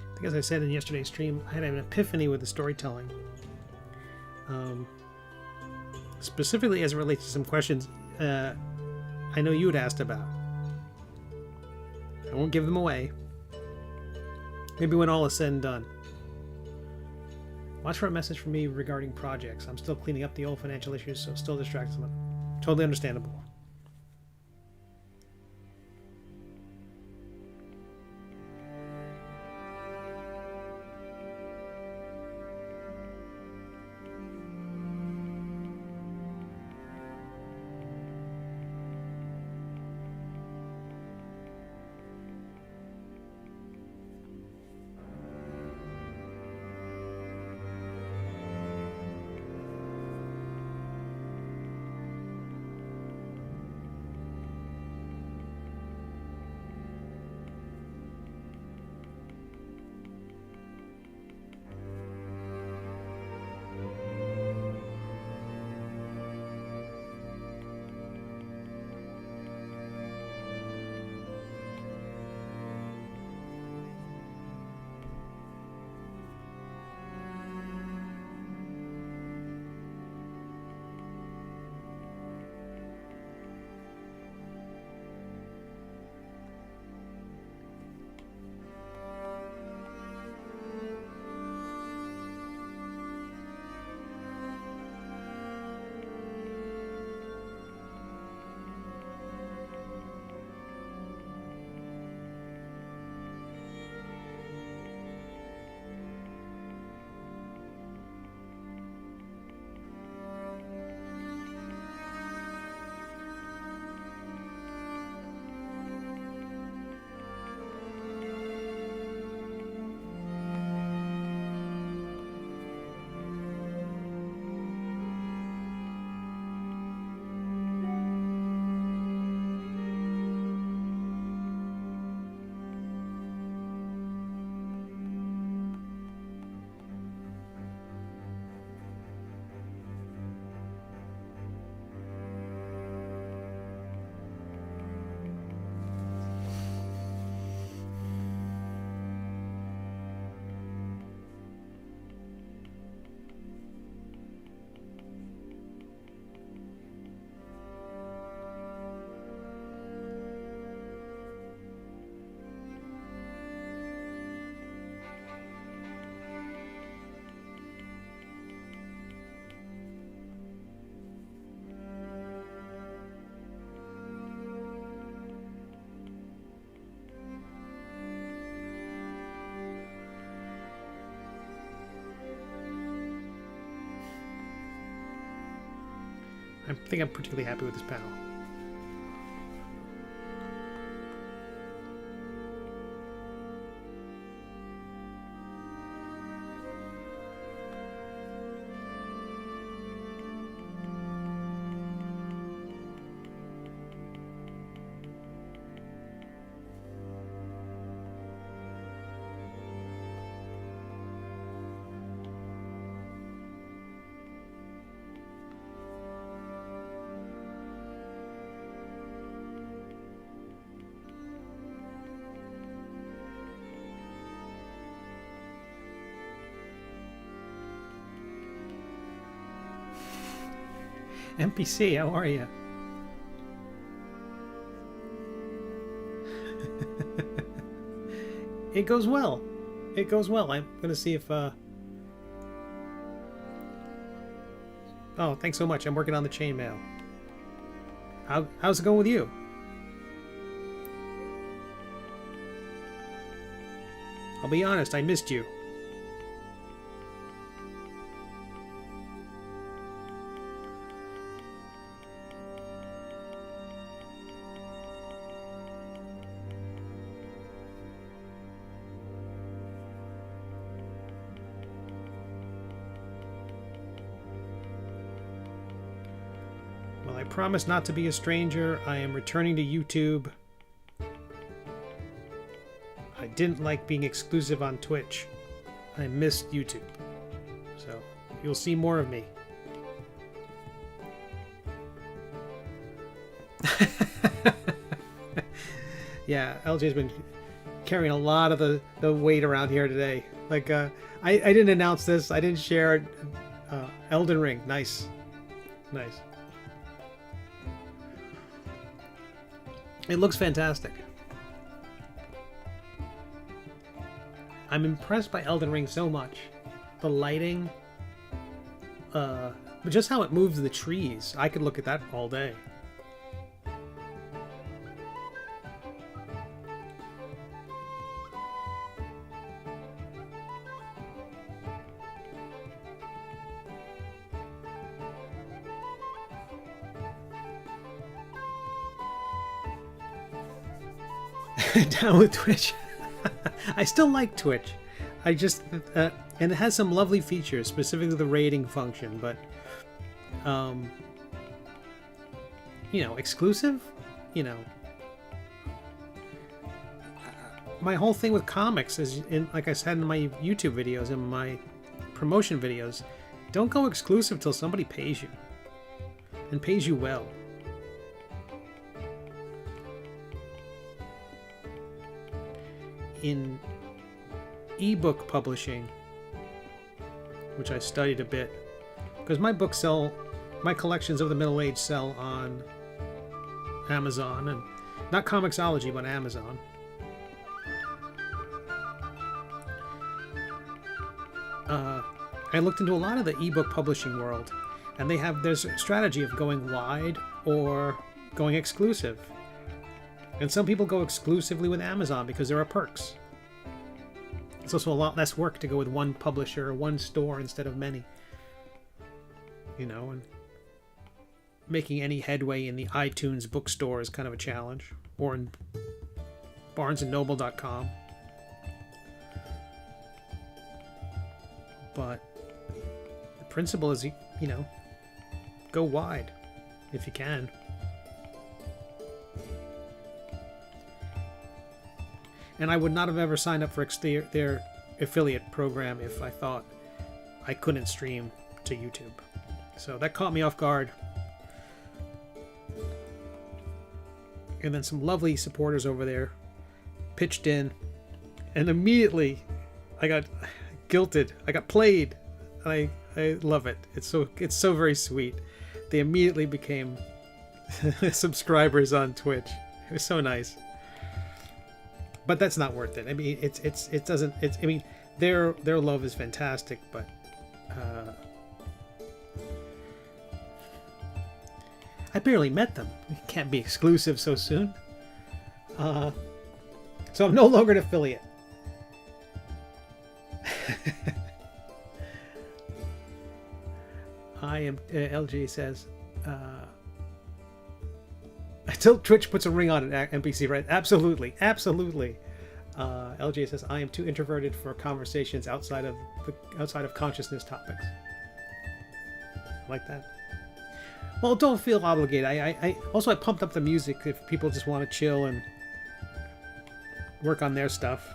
I think as I said in yesterday's stream, I had an epiphany with the storytelling. Specifically as it relates to some questions I know you had asked about. I won't give them away. Maybe when all is said and done. Watch for a message from me regarding projects. I'm still cleaning up the old financial issues, so still distracted. Totally understandable. I think I'm particularly happy with this panel. NPC, how are you? It goes well. It goes well. I'm gonna see if. Oh, thanks so much. I'm working on the chainmail. How's it going with you? I'll be honest. I missed you. Well, I promise not to be a stranger. I am returning to YouTube. I didn't like being exclusive on Twitch. I missed YouTube. So, you'll see more of me. Yeah, LJ's been carrying a lot of the weight around here today. Like, I didn't announce this. I didn't share it. Elden Ring. Nice. Nice. It looks fantastic. I'm impressed by Elden Ring so much. The lighting, but just how it moves the trees. I could look at that all day. Down with Twitch. I still like Twitch. I just and it has some lovely features, specifically the rating function, but you know, exclusive, you know. My whole thing with comics is, like I said in my YouTube videos and my promotion videos, don't go exclusive till somebody pays you and pays you well. In ebook publishing, which I studied a bit, because my books sell, my collections of the Middle Age sell on Amazon, and not Comixology, but Amazon. I looked into a lot of the ebook publishing world, and there's a strategy of going wide or going exclusive. And some people go exclusively with Amazon because there are perks. It's also a lot less work to go with one publisher or one store instead of many. You know, and making any headway in the iTunes bookstore is kind of a challenge. Or in barnesandnoble.com. But the principle is, you know, go wide if you can. And I would not have ever signed up for their affiliate program if I thought I couldn't stream to YouTube. So that caught me off guard. And then some lovely supporters over there pitched in. And immediately I got guilted. I got played. I love it. It's so very sweet. They immediately became subscribers on Twitch. It was so nice. But that's not worth it. I mean, I mean, their love is fantastic, but I barely met them. We can't be exclusive so soon. So I'm no longer an affiliate. I am. LG says. Until Twitch puts a ring on it, NPC, right? Absolutely, absolutely. LJ says, "I am too introverted for conversations outside of consciousness topics." Like that. Well, don't feel obligated. I also pumped up the music if people just want to chill and work on their stuff.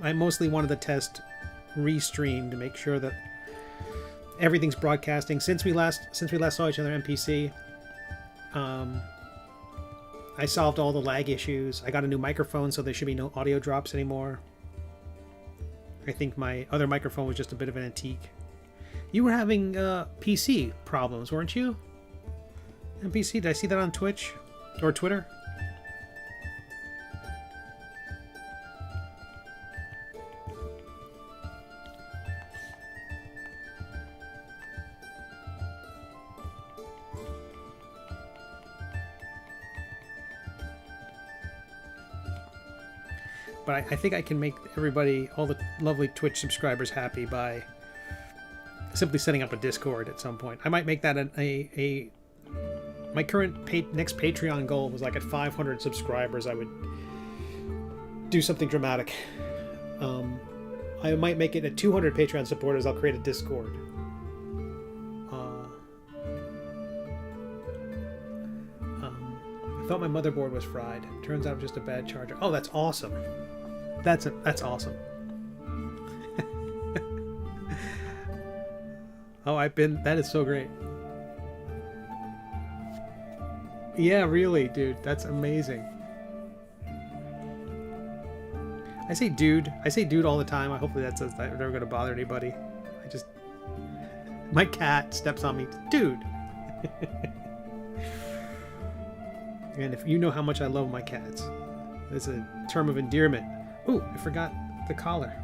I mostly wanted to test Restream to make sure that everything's broadcasting. Since we last saw each other on NPC, I solved all the lag issues. I got a new microphone, so there should be no audio drops anymore. I think my other microphone was just a bit of an antique. You were having PC problems, weren't you? NPC, did I see that on Twitch or Twitter? But I think I can make everybody, all the lovely Twitch subscribers, happy by simply setting up a Discord at some point. I might make that my current next Patreon goal was like at 500 subscribers, I would do something dramatic. I might make it at 200 Patreon supporters. I'll create a Discord. I thought my motherboard was fried. Turns out it was just a bad charger. Oh, that's awesome. That's awesome. Oh, that is so great. Yeah, really, dude. That's amazing. I say dude all the time. Hopefully that's never going to bother anybody. My cat steps on me. Dude. And if you know how much I love my cats, it's a term of endearment. Ooh, I forgot the collar.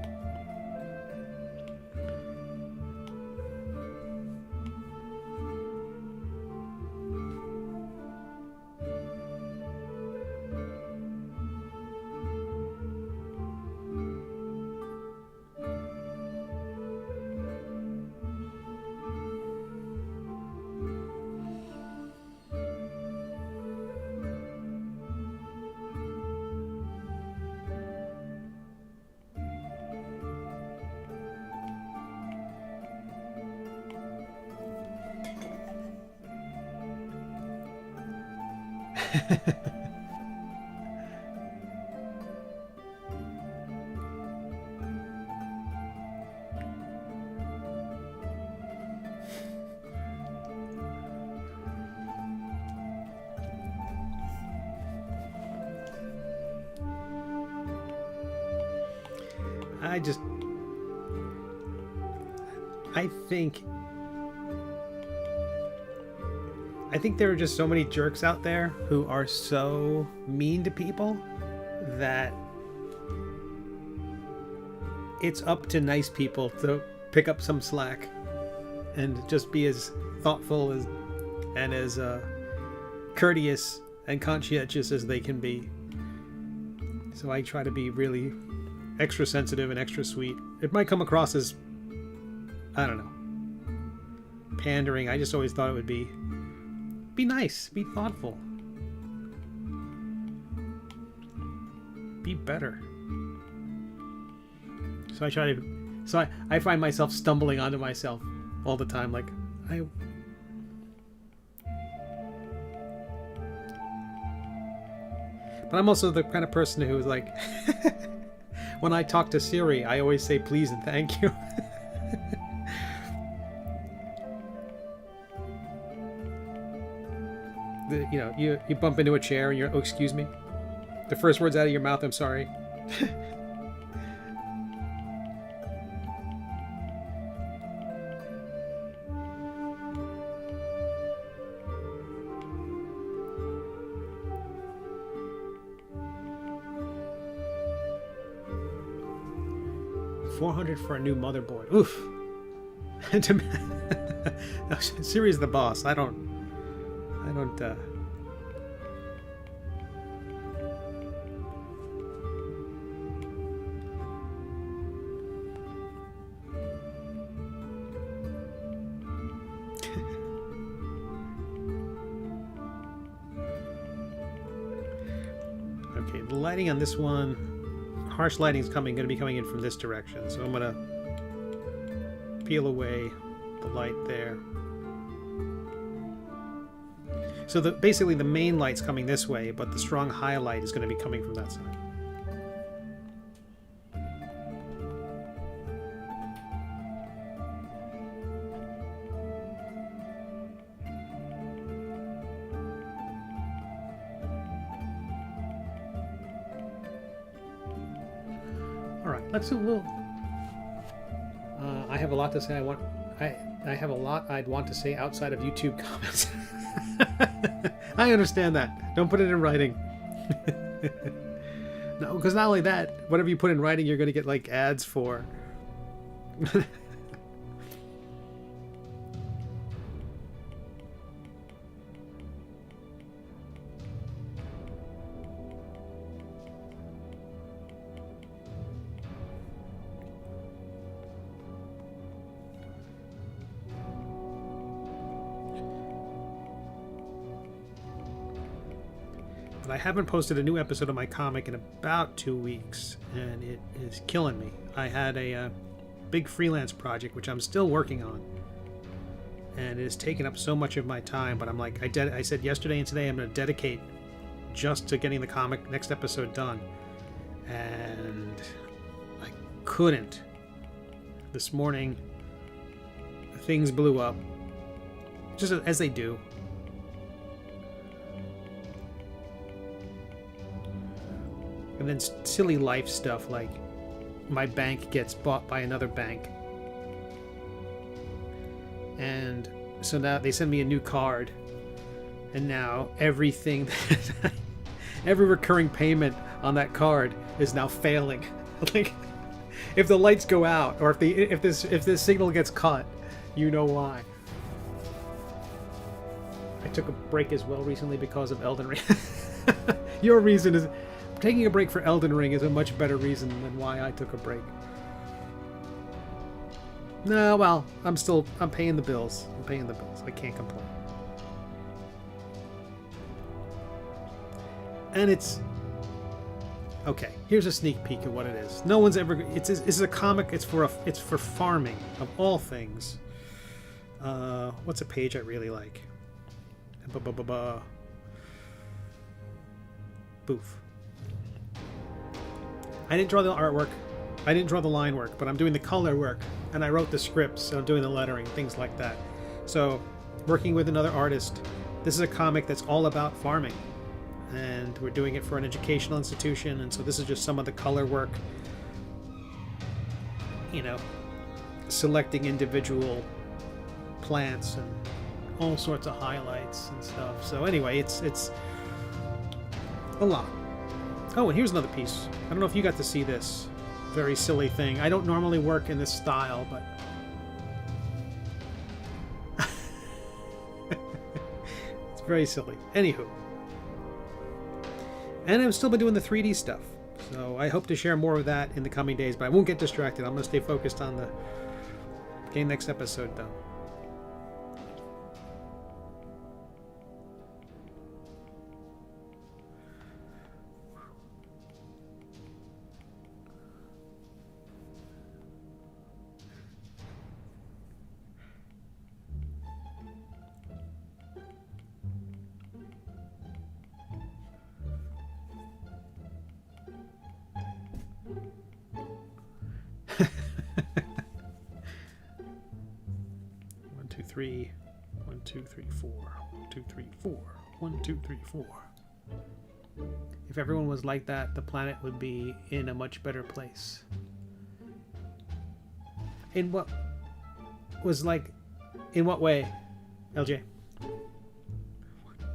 I think there are just so many jerks out there who are so mean to people that it's up to nice people to pick up some slack and just be as thoughtful and as courteous and conscientious as they can be. So I try to be really extra sensitive and extra sweet. It might come across as, I don't know, pandering. I just always thought it would be nice, be thoughtful, be better. So I find myself stumbling onto myself all the time, like but I'm also the kind of person who is like when I talk to Siri, I always say please and thank you. You know, you bump into a chair and you're, oh, excuse me. The first words out of your mouth, I'm sorry. $400 for a new motherboard. Oof. Siri's the boss. I don't Okay, the lighting on this one, harsh lighting is going to be coming in from this direction, so I'm going to peel away the light there. So basically the main light's coming this way, but the strong highlight is going to be coming from that side. All right, let's do a little. I have a lot to say. I have a lot I'd want to say outside of YouTube comments. I understand that. Don't put it in writing. No, because not only that, whatever you put in writing, you're going to get like ads for. But I haven't posted a new episode of my comic in about 2 weeks, and it is killing me. I had a big freelance project, which I'm still working on, and it has taken up so much of my time, but I'm like, I said yesterday and today I'm going to dedicate just to getting the comic next episode done, and I couldn't. This morning, things blew up, just as they do. And then silly life stuff like my bank gets bought by another bank. And so now they send me a new card. And now everything, every recurring payment on that card is now failing. Like, if the lights go out or if this signal gets cut, you know why. I took a break as well recently because of Elden Ring. Your reason is... Taking a break for Elden Ring is a much better reason than why I took a break. No, well, I'm paying the bills. I'm paying the bills. I can't complain. And it's... Okay, here's a sneak peek of what it is. No one's ever... It's a comic. It's for farming, of all things. What's a page I really like? Boof. I didn't draw the artwork, I didn't draw the line work, but I'm doing the color work, and I wrote the scripts, so I'm doing the lettering, things like that. So, working with another artist, this is a comic that's all about farming, and we're doing it for an educational institution, and so this is just some of the color work, you know, selecting individual plants and all sorts of highlights and stuff. So anyway, it's a lot. Oh, and here's another piece. I don't know if you got to see this very silly thing. I don't normally work in this style, but... it's very silly. Anywho. And I've still been doing the 3D stuff. So I hope to share more of that in the coming days, but I won't get distracted. I'm going to stay focused on the getting next episode done. Three, 1, 2, 3, 4, 1, 2, 3, 4, 1, 2, 3, 4. If everyone was like that, the planet would be in a much better place. In what way, LJ? 1,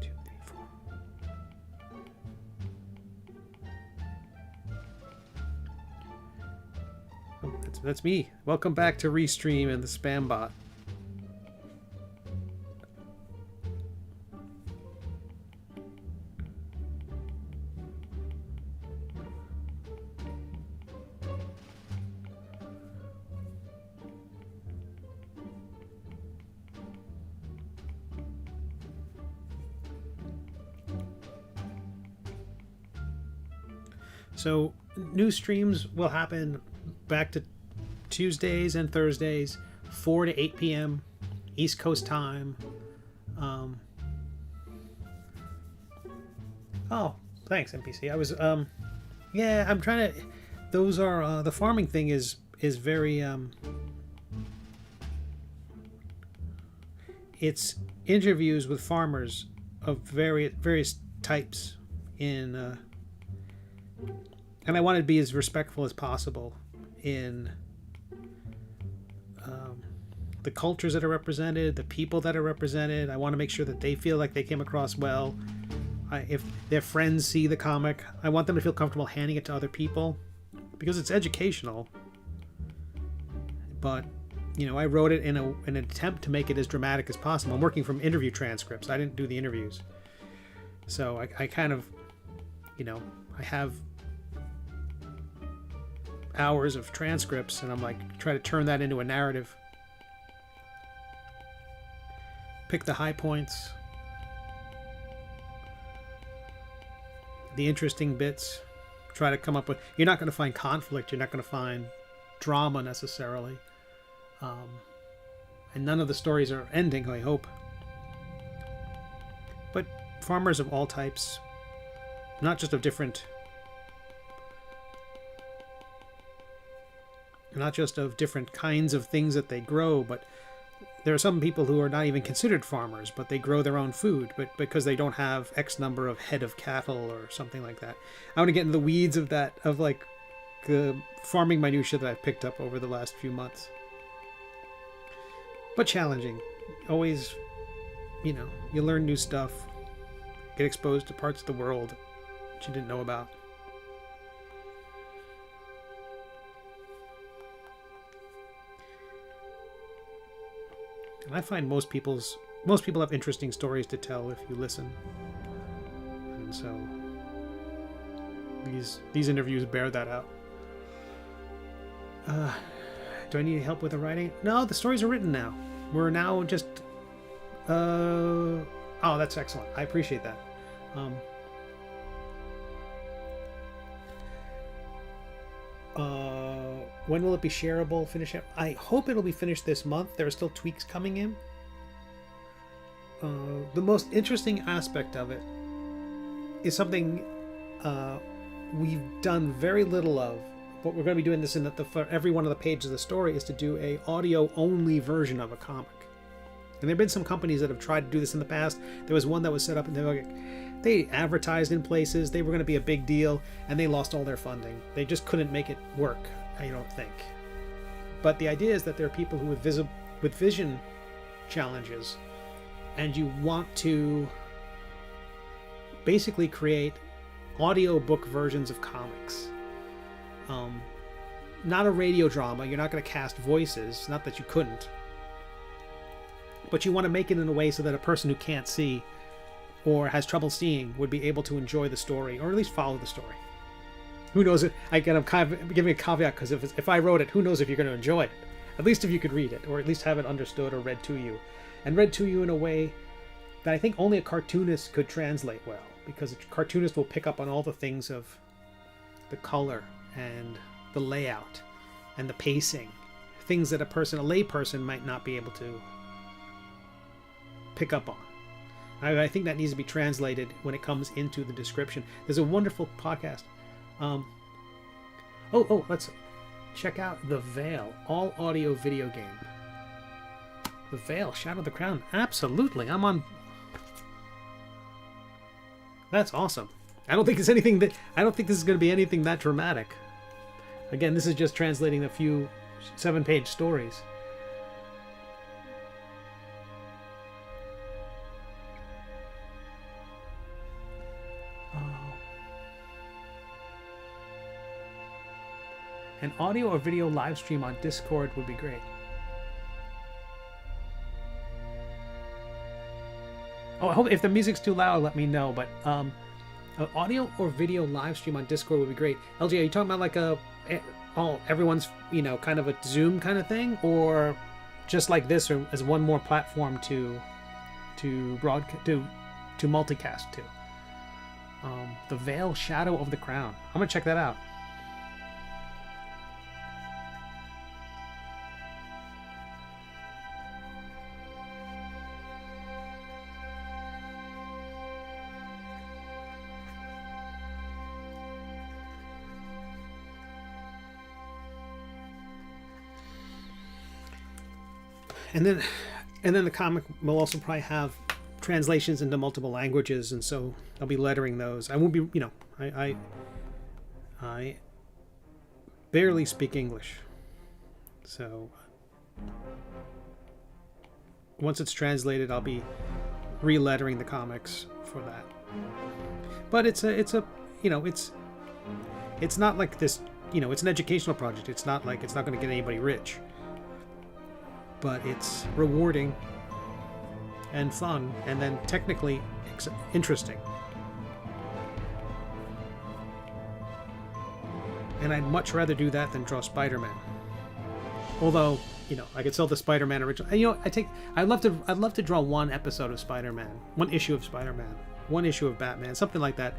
2, 3, 4. Oh, that's me. Welcome back to Restream and the Spam Bot. So new streams will happen back to Tuesdays and Thursdays, 4 to 8 p.m. East Coast time. Oh, thanks, NPC. I was, yeah, I'm trying to... Those are, the farming thing is very, it's interviews with farmers of various types in, and I want to be as respectful as possible in the cultures that are represented, the people that are represented. I want to make sure that they feel like they came across well. If their friends see the comic, I want them to feel comfortable handing it to other people because it's educational. But, you know, I wrote it in an attempt to make it as dramatic as possible. I'm working from interview transcripts. I didn't do the interviews. So I kind of, you know, I have hours of transcripts and I'm like, try to turn that into a narrative. Pick the high points. the interesting bits. Try to come up with... You're not going to find conflict. You're not going to find drama necessarily. And none of the stories are ending, I hope. But farmers of all types, not just of different... Not just of different kinds of things that they grow, but there are some people who are not even considered farmers, but they grow their own food, but because they don't have X number of head of cattle or something like that. I want to get into the weeds of that, of like the farming minutia that I've picked up over the last few months. But challenging. Always, you learn new stuff, get exposed to parts of the world that you didn't know about. And I find most people have interesting stories to tell if you listen. And so these interviews bear that out. Do I need help with the writing? No, the stories are written now. We're now just oh, that's excellent. I appreciate that. When will it be shareable? Finish it? I hope it'll be finished this month. There are still tweaks coming in. The most interesting aspect of it is something we've done very little of. What we're going to be doing this in that for every one of the pages of the story is to do a audio-only version of a comic. And there have been some companies that have tried to do this in the past. There was one that was set up and they advertised in places. They were going to be a big deal, and they lost all their funding. They just couldn't make it work, I don't think. But the idea is that there are people who with vision challenges, and you want to basically create audiobook versions of comics. Not a radio drama. You're not going to cast voices. Not that you couldn't. But you want to make it in a way so that a person who can't see or has trouble seeing would be able to enjoy the story, or at least follow the story. Who knows it? I'm kind of giving a caveat because if I wrote it, who knows if you're going to enjoy it? At least if you could read it, or at least have it understood or read to you. And read to you in a way that I think only a cartoonist could translate well, because a cartoonist will pick up on all the things of the color and the layout and the pacing, things that a layperson might not be able to pick up on. I think that needs to be translated when it comes into the description. There's a wonderful podcast. Let's check out The Veil, all audio video game. The Veil, Shadow of the Crown. Absolutely, I'm on. That's awesome. I don't think this is going to be anything that dramatic. Again, this is just translating a few 7-page stories. An audio or video live stream on Discord would be great. Oh, I hope if the music's too loud, let me know. But audio or video live stream on Discord would be great. LG, are you talking about like everyone's kind of a Zoom kind of thing, or just like this, or as one more platform to multicast to? The Veil, Shadow of the Crown. I'm gonna check that out. And then the comic will also probably have translations into multiple languages, and so I'll be lettering those. I won't be, I barely speak English, so once it's translated, I'll be re-lettering the comics for that. But it's not like this, it's an educational project. It's not like it's not going to get anybody rich. But it's rewarding and fun, and then technically interesting. And I'd much rather do that than draw Spider-Man. Although, I could sell the Spider-Man original. I'd love to draw one episode of Spider-Man, one issue of Spider-Man, one issue of Batman, something like that.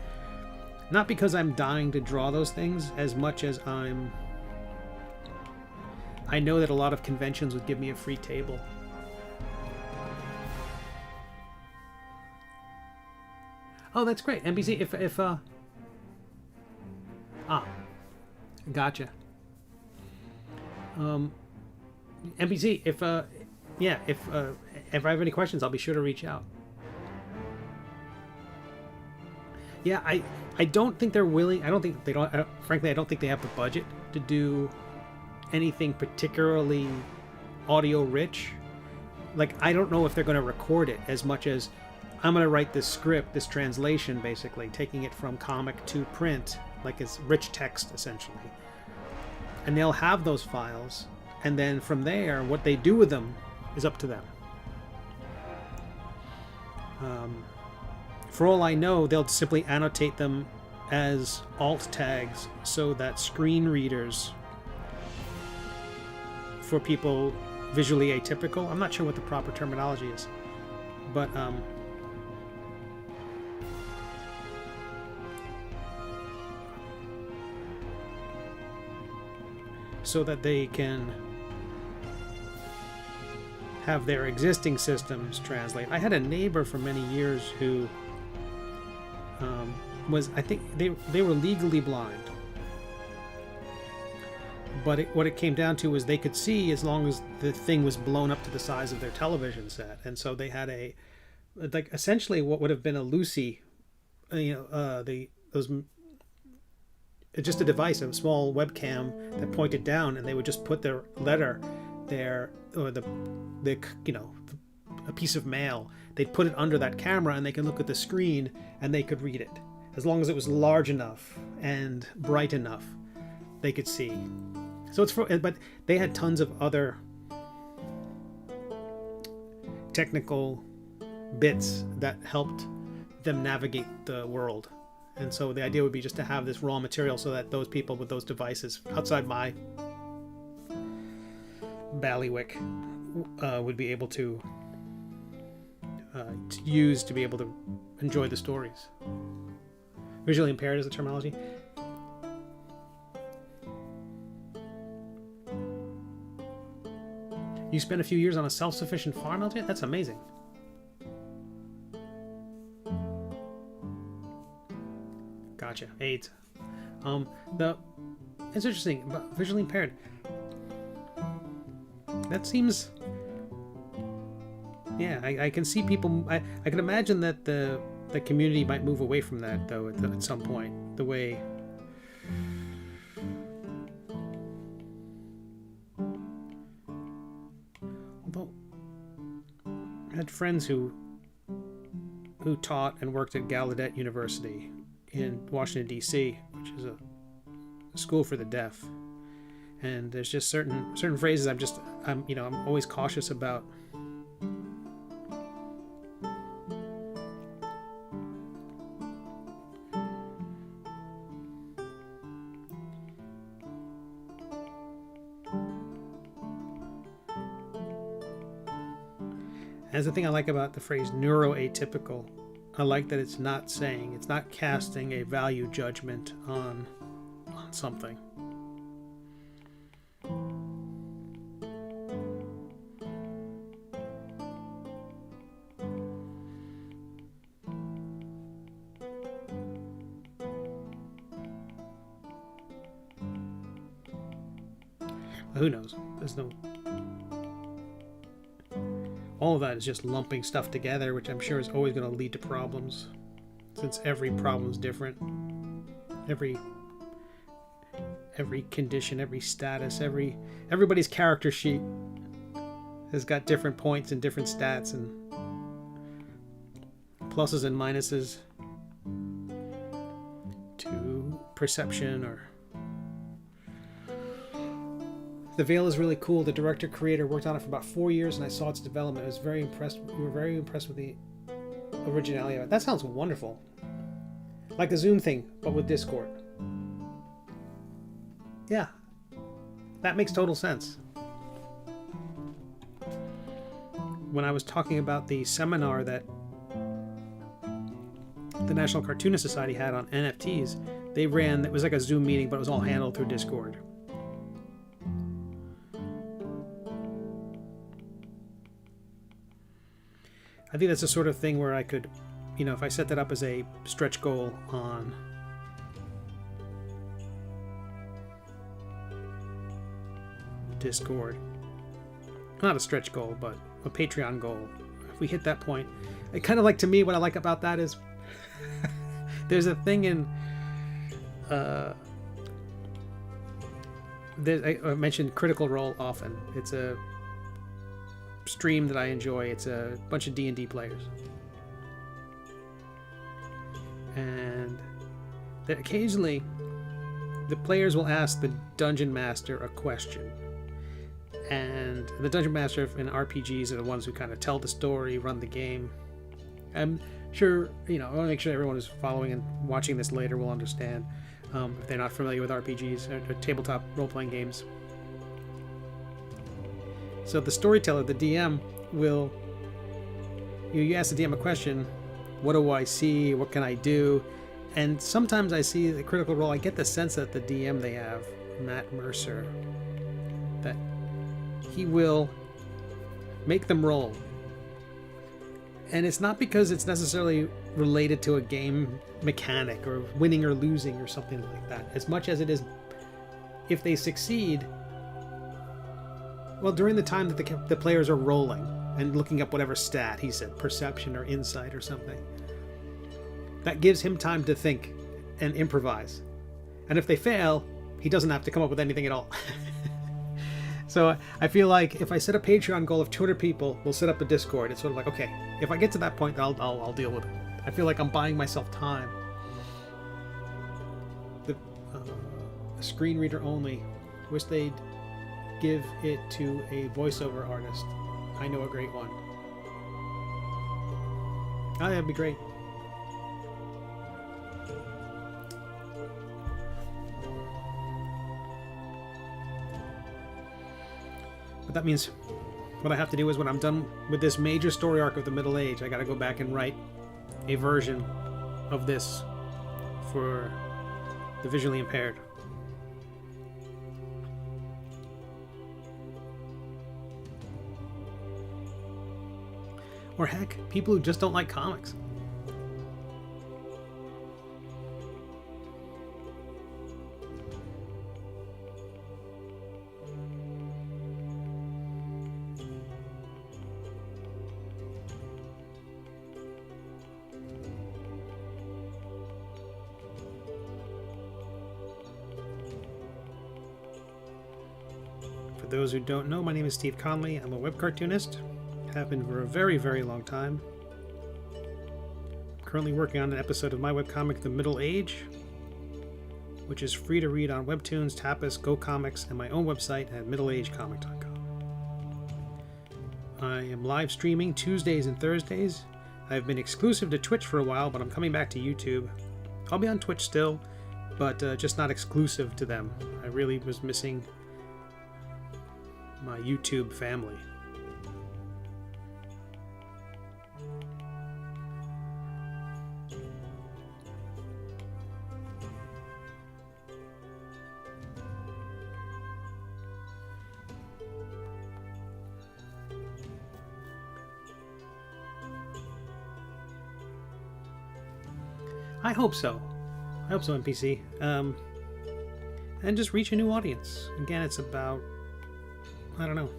Not because I'm dying to draw those things as much as I know that a lot of conventions would give me a free table. Oh, that's great. NBC, if gotcha. NBC, if I have any questions, I'll be sure to reach out. Yeah, I don't think they're willing. Frankly, I don't think they have the budget to do anything particularly audio rich. Like, I don't know if they're going to record it as much as I'm going to write this script, this translation, basically taking it from comic to print, like it's rich text essentially. And they'll have those files, and then from there, what they do with them is up to them. For all I know, they'll simply annotate them as alt tags so that screen readers, for people visually atypical, I'm not sure what the proper terminology is, but so that they can have their existing systems translate. I had a neighbor for many years who I think they were legally blind, but what it came down to was they could see as long as the thing was blown up to the size of their television set, and so they had essentially what would have been a Lucy, just a device, a small webcam that pointed down, and they would just put their letter there, or a piece of mail. They'd put it under that camera, and they could look at the screen, and they could read it. As long as it was large enough and bright enough, they could see. So but they had tons of other technical bits that helped them navigate the world. And so the idea would be just to have this raw material so that those people with those devices outside my bailiwick would be able to use to be able to enjoy the stories. Visually impaired is the terminology. You spent a few years on a self-sufficient farm, LJ? That's amazing. Gotcha. 8. It's interesting about visually impaired. That seems. Yeah, I can see people. I can imagine that the community might move away from that though at some point. The way. Although I had friends who taught and worked at Gallaudet University in Washington D.C., which is a school for the deaf, and there's just certain phrases I'm always cautious about. That's the thing I like about the phrase neuroatypical. I like that it's not casting a value judgment on something. Who knows? All of that is just lumping stuff together, which I'm sure is always going to lead to problems, since every problem is different. Every condition, every status, everybody's character sheet has got different points and different stats and pluses and minuses to perception. Or The Veil is really cool. The director-creator worked on it for about 4 years, and I saw its development. I was very impressed. We were very impressed with the originality of it. That sounds wonderful. Like the Zoom thing, but with Discord. Yeah. That makes total sense. When I was talking about the seminar that the National Cartoonist Society had on NFTs, they ran, it was like a Zoom meeting, but it was all handled through Discord. I think that's the sort of thing where I could, if I set that up as a stretch goal on Discord, not a stretch goal, but a Patreon goal. If we hit that point, it kind of like, to me, what I like about that is there's a thing in I mentioned Critical Role often. It's a stream that I enjoy. It's a bunch of D&D players, and that occasionally the players will ask the dungeon master a question, and the dungeon master in RPGs are the ones who kind of tell the story, run the game. I'm sure, I want to make sure everyone who's following and watching this later will understand, if they're not familiar with RPGs or tabletop role-playing games. So the storyteller, the DM, will, you ask the DM a question, what do I see, what can I do? And sometimes I see the Critical Role, I get the sense that the DM they have, Matt Mercer, that he will make them roll. And it's not because it's necessarily related to a game mechanic or winning or losing or something like that, as much as it is, if they succeed, well, during the time that the players are rolling and looking up whatever stat he said, perception or insight or something, that gives him time to think and improvise. And if they fail, he doesn't have to come up with anything at all. So I feel like if I set a Patreon goal of 200 people, we'll set up a Discord. It's sort of like, okay, if I get to that point, I'll deal with it. I feel like I'm buying myself time. The screen reader only. Wish they'd give it to a voiceover artist. I know a great one. Oh, that'd be great. But that means what I have to do is, when I'm done with this major story arc of the Middle Age, I got to go back and write a version of this for the visually impaired. Or heck, people who just don't like comics. For those who don't know, my name is Steve Conley. I'm a web cartoonist. Have been for a very, very long time. I'm currently working on an episode of my webcomic, The Middle Age, which is free to read on WEBTOONs, Tapas, GoComics, and my own website at middleagecomic.com. I am live streaming Tuesdays and Thursdays. I've been exclusive to Twitch for a while, but I'm coming back to YouTube. I'll be on Twitch still, but just not exclusive to them. I really was missing my YouTube family. I hope so. I hope so, NPC. And just reach a new audience. Again, it's about, I don't know,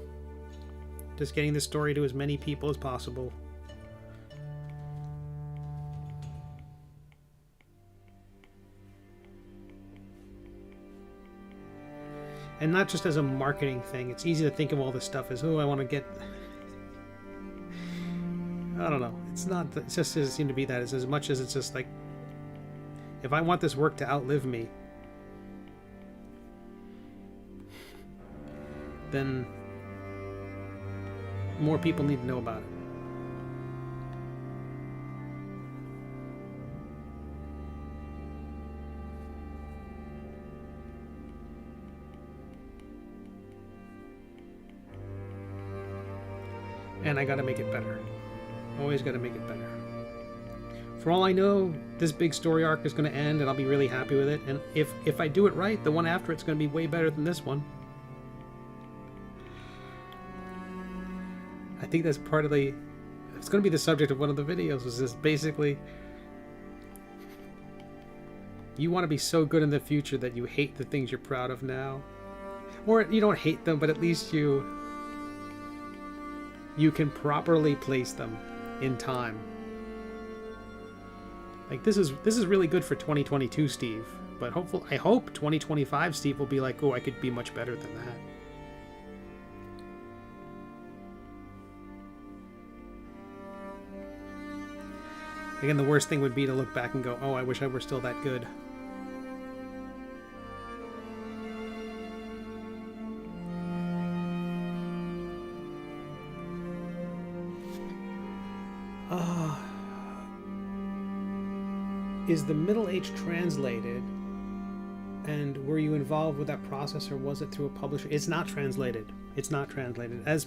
just getting this story to as many people as possible. And not just as a marketing thing. It's easy to think of all this stuff as, oh, I want to get... I don't know. It's not, it just doesn't seem to be that. It's as much as it's just like, if I want this work to outlive me, then more people need to know about it. And I gotta make it better. Always gotta make it better. For all I know, this big story arc is going to end, and I'll be really happy with it. And if I do it right, the one after it's going to be way better than this one. I think that's part of the... It's going to be the subject of one of the videos, is this basically... You want to be so good in the future that you hate the things you're proud of now. Or you don't hate them, but at least you can properly place them in time. Like, this is really good for 2022 Steve, but I hope 2025 Steve will be like, oh, I could be much better than that. Again, the worst thing would be to look back and go, oh, I wish I were still that good. Is the Middle Age translated? And were you involved with that process, or was it through a publisher? It's not translated. It's not translated. As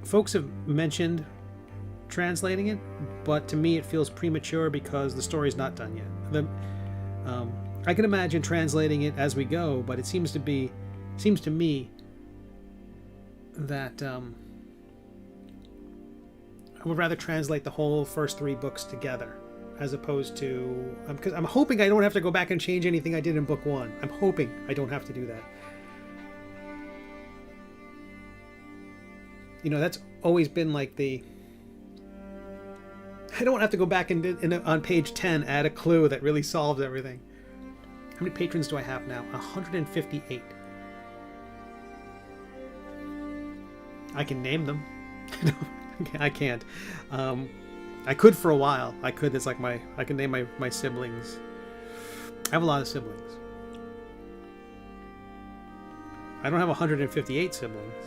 folks have mentioned translating it, but to me it feels premature because the story's not done yet. I can imagine translating it as we go, but it seems to me that I would rather translate the whole first 3 books together, as opposed to... because I'm hoping I don't have to go back and change anything I did in book 1. I'm hoping I don't have to do that. You know, that's always been like the... I don't have to go back and on page 10 add a clue that really solves everything. How many patrons do I have now? 158. I can name them. I can't. I could for a while. I could. It's like I can name my siblings. I have a lot of siblings. I don't have 158 siblings.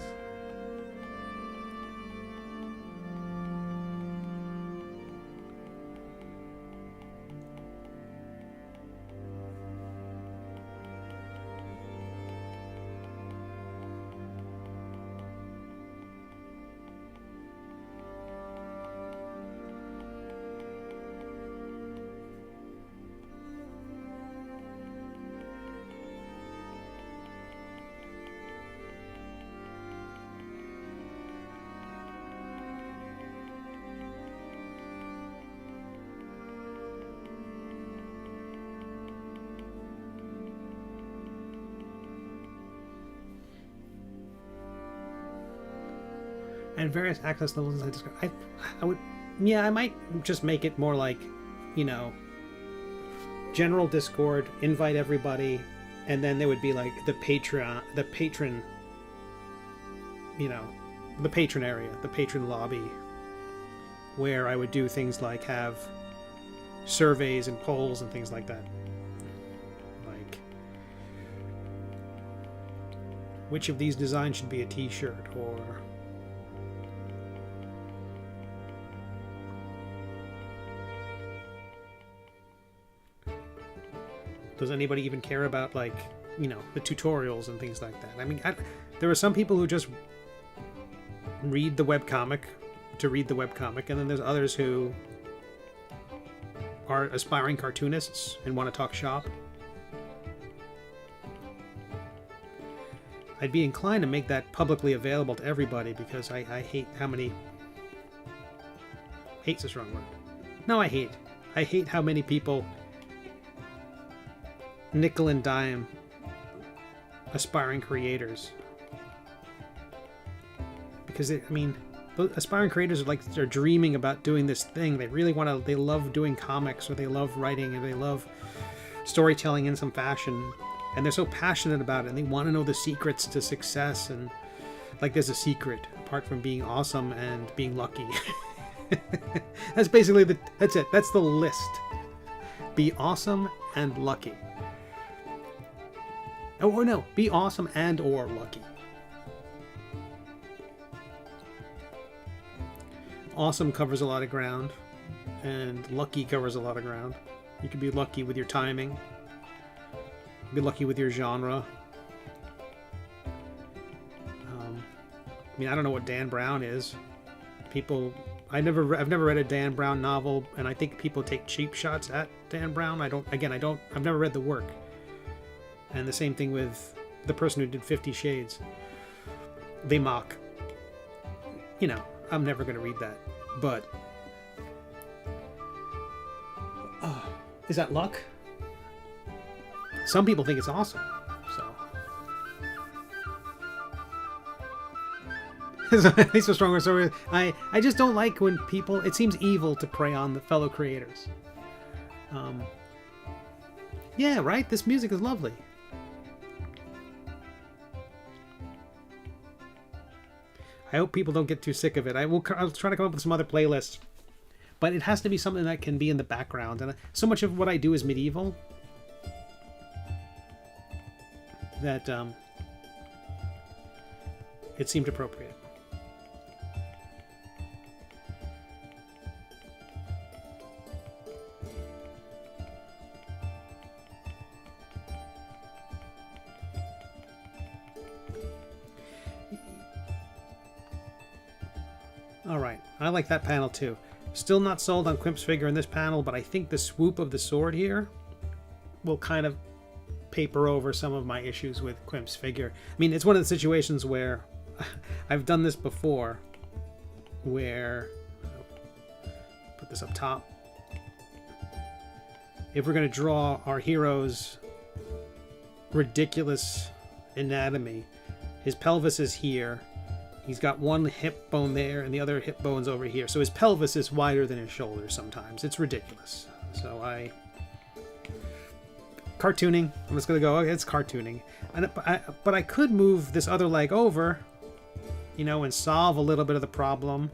And various access levels I described. I would, yeah, I might just make it more like, you know, general Discord, invite everybody, and then there would be like the patron, you know, the patron area, the patron lobby, where I would do things like have surveys and polls and things like that. Like, which of these designs should be a t-shirt, or does anybody even care about, like, you know, the tutorials and things like that? I mean, there are some people who just read the webcomic to read the webcomic, and then there's others who are aspiring cartoonists and want to talk shop. I'd be inclined to make that publicly available to everybody, because I hate how many... Hate's a strong word. No, I hate how many people nickel and dime aspiring creators, because I mean, those aspiring creators are like, they're dreaming about doing this thing. They really want to, they love doing comics, or they love writing, and they love storytelling in some fashion, and they're so passionate about it, and they want to know the secrets to success. And like, there's a secret apart from being awesome and being lucky. That's basically that's it. That's the list. Be awesome and lucky. Oh, or no, be awesome and or lucky. Awesome covers a lot of ground, and lucky covers a lot of ground. You can be lucky with your timing, be lucky with your genre. I mean, I don't know what Dan Brown is. People I've never read a Dan Brown novel, and I think people take cheap shots at Dan Brown. I've never read the work. And the same thing with the person who did 50 Shades. They mock. You know, I'm never going to read that. But is that luck? Some people think it's awesome. So he's so strong. So I just don't like when people. It seems evil to prey on the fellow creators. Yeah, right. This music is lovely. I hope people don't get too sick of it. I'll try to come up with some other playlists, but it has to be something that can be in the background. And so much of what I do is medieval that it seemed appropriate. Alright, I like that panel too. Still not sold on Quimp's figure in this panel, but I think the swoop of the sword here will kind of paper over some of my issues with Quimp's figure. I mean, it's one of the situations where I've done this before, where, put this up top, if we're going to draw our hero's ridiculous anatomy, his pelvis is here, he's got one hip bone there and the other hip bone's over here, so his pelvis is wider than his shoulders sometimes. It's ridiculous. So cartooning, I'm just going to go, okay, it's cartooning. But I could move this other leg over, you know, and solve a little bit of the problem.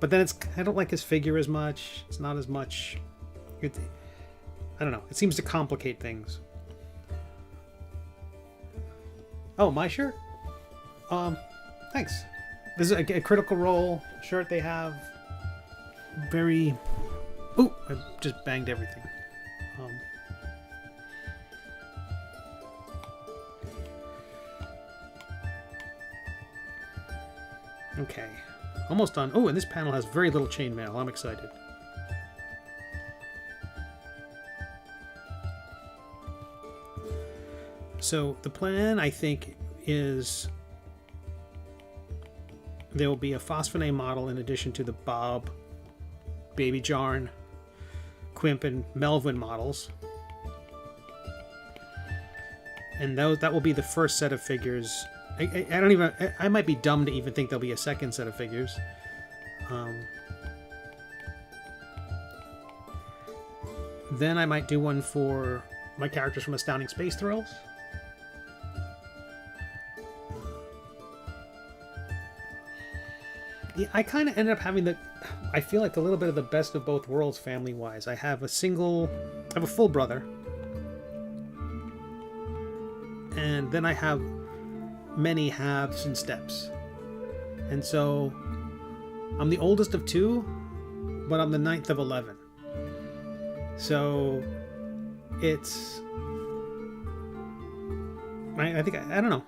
But then I don't like his figure as much. It's not as much. I don't know. It seems to complicate things. Oh, my shirt? Thanks. This is a Critical Role shirt they have. Very... Ooh, I just banged everything. Okay. Almost done. Oh, and this panel has very little chainmail. I'm excited. So the plan, I think, is there will be a Phosphine model in addition to the Bob, Baby Jarn, Quimp, and Melvin models. And that will be the first set of figures. I might be dumb to even think there'll be a second set of figures. Then I might do one for my characters from Astounding Space Thrills. Yeah, I kind of ended up having I feel like a little bit of the best of both worlds family-wise. I have a full brother. And then I have many halves and steps. And so I'm the oldest of 2, but I'm the 9th of 11. So it's... I don't know.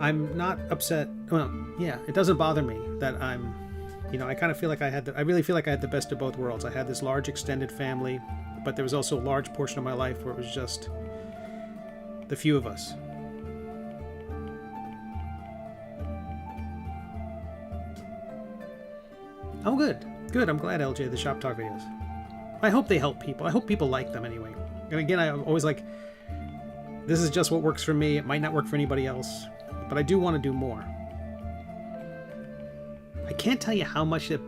I'm not upset. Well, yeah, it doesn't bother me that I'm, I kind of feel like I really feel like I had the best of both worlds. I had this large extended family, but there was also a large portion of my life where it was just the few of us. Oh, good. Good. I'm glad, LJ, the Shop Talk videos. I hope they help people. I hope people like them anyway. And again, I'm always like, this is just what works for me. It might not work for anybody else. But I do want to do more. I can't tell you how much it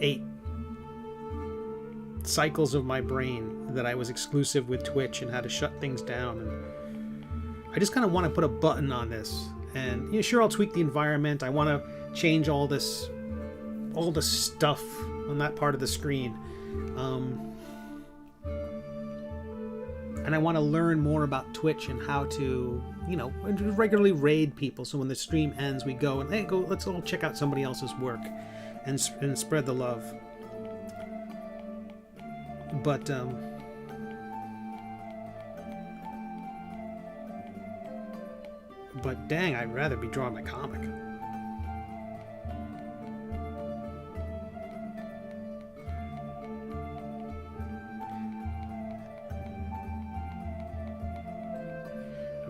ate cycles of my brain that I was exclusive with Twitch and had to shut things down. And I just kind of want to put a button on this. And sure, I'll tweak the environment. I want to change all the stuff on that part of the screen. And I want to learn more about Twitch and how to, regularly raid people. So when the stream ends, we go and, hey, let's all check out somebody else's work and spread the love. But, dang, I'd rather be drawing my comic.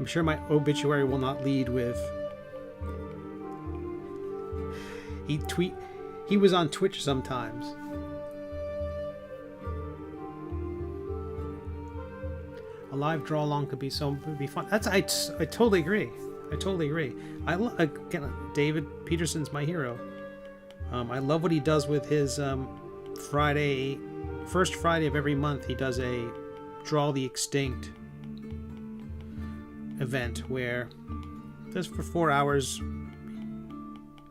I'm sure my obituary will not lead with... He was on Twitch sometimes. A live draw along could be fun. I totally agree. I totally agree. Again, David Peterson's my hero. I love what he does with his first Friday of every month. He does a Draw the Extinct event where just for 4 hours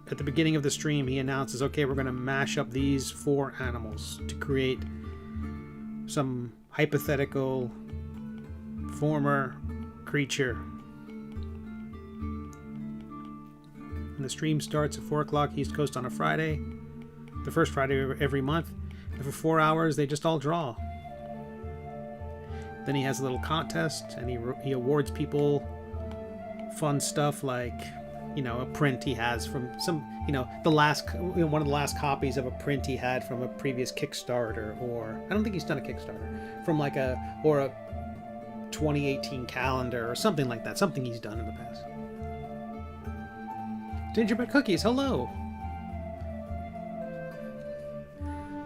at the beginning of the stream he announces, okay, we're going to mash up these 4 animals to create some hypothetical former creature. And the stream starts at 4 o'clock East Coast on a Friday, the first Friday of every month, and for 4 hours they just all draw. Then he has a little contest, and he awards people fun stuff like, you know, a print he has from some, you know, one of the last copies of a print he had from a previous Kickstarter, or I don't think he's done a Kickstarter, from like a 2018 calendar or something like that, something he's done in the past. Gingerbread Cookies, hello.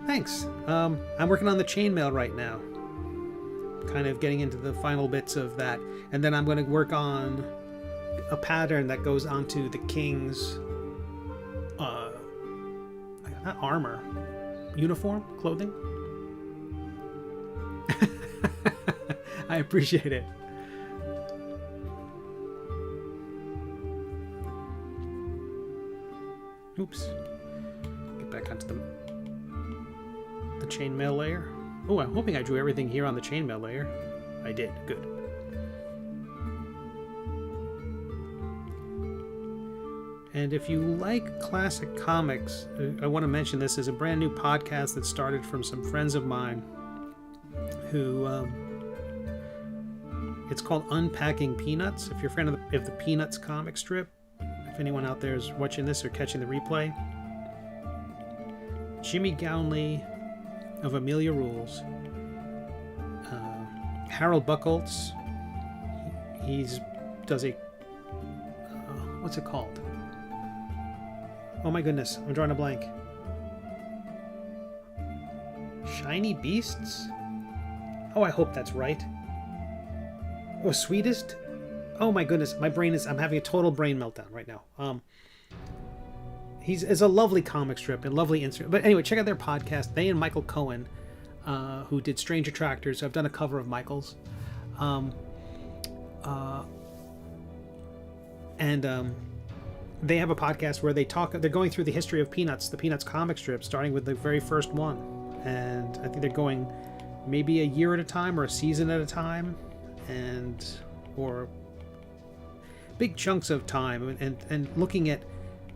Thanks. I'm working on the chainmail right now. Kind of getting into the final bits of that, and then I'm going to work on a pattern that goes onto the king's not armor, uniform, clothing. I appreciate it. Oops. Get back onto the chainmail layer. Oh, I'm hoping I drew everything here on the chainmail layer. I did. Good. And if you like classic comics, I want to mention this is a brand new podcast that started from some friends of mine who... it's called Unpacking Peanuts. If you're a fan of the Peanuts comic strip, if anyone out there is watching this or catching the replay, Jimmy Gownley of Amelia Rules, Harold Buchholz, he does a what's it called? Oh my goodness, I'm drawing a blank. Shiny Beasts? Oh, I hope that's right. Oh, Sweetest? Oh my goodness, I'm having a total brain meltdown right now. It's a lovely comic strip and lovely insert. But anyway, check out their podcast. They and Michael Cohen, who did Strange Attractors. I've done a cover of Michael's. They have a podcast where they're going through the history of Peanuts, the Peanuts comic strip, starting with the very first one. And I think they're going maybe a year at a time or a season at a time, or big chunks of time, and looking at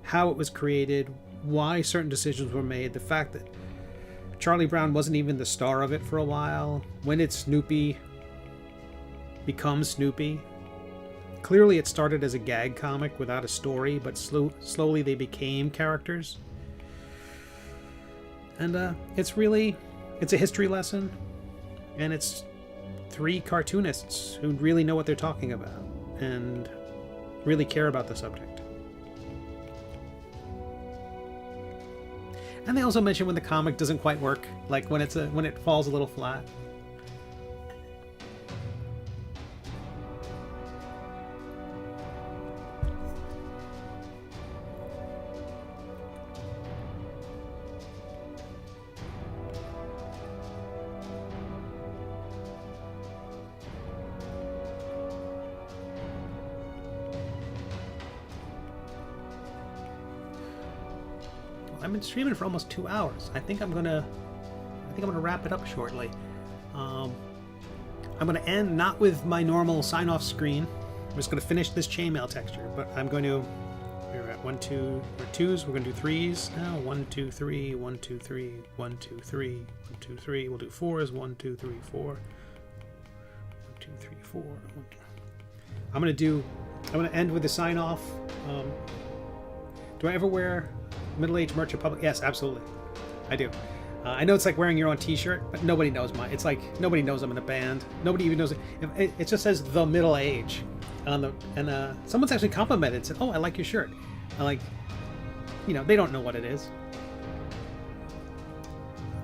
how it was created, why certain decisions were made, the fact that Charlie Brown wasn't even the star of it for a while, when did Snoopy become Snoopy? Clearly it started as a gag comic without a story, but slowly they became characters. And it's a history lesson, and it's 3 cartoonists who really know what they're talking about and really care about the subject. And they also mention when the comic doesn't quite work, like when it falls a little flat. I've been streaming for almost 2 hours. I think I'm gonna wrap it up shortly. I'm gonna end not with my normal sign-off screen. I'm just gonna finish this chainmail texture, but I'm going to. We're at 1, 2, or 2s. We're gonna do 3s now. 1, 2, 3. 1, 2, 3. 1, 2, 3. 1, 2, 3. We'll do 4s. 1, 2, 3, 4. 1, 2, 3, 4. I'm gonna end with the sign-off. Do I ever wear middle-aged merch in public? Yes, absolutely. I do. I know it's like wearing your own t-shirt, but nobody knows mine. It's like nobody knows I'm in a band. Nobody even knows it. It just says the middle age. on the someone's actually complimented and said, "Oh, I like your shirt." I like, they don't know what it is,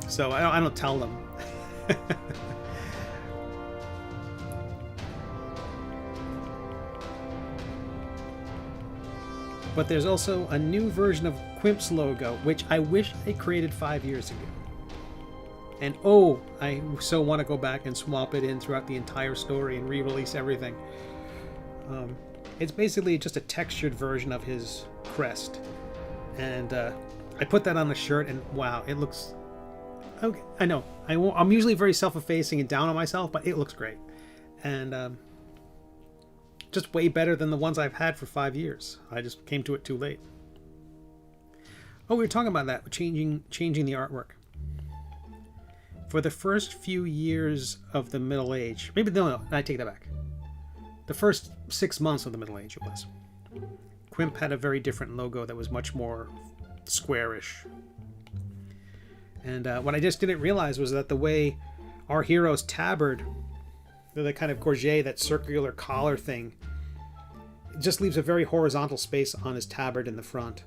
so I don't tell them. But there's also a new version of Quimp's logo, which I wish I created 5 years ago. And oh, I so want to go back and swap it in throughout the entire story and re-release everything. It's basically just a textured version of his crest. And I put that on the shirt, and wow, it looks... Okay, I know. I'm usually very self-effacing and down on myself, but it looks great. And just way better than the ones I've had for 5 years. I just came to it too late. Oh, we were talking about that, changing the artwork. For the first few years of the Middle Age, maybe no, I take that back. The first 6 months of the Middle Age, it was. Quimp had a very different logo that was much more squarish. And what I just didn't realize was that the way our hero's tabard, the kind of gorget, that circular collar thing, it just leaves a very horizontal space on his tabard in the front.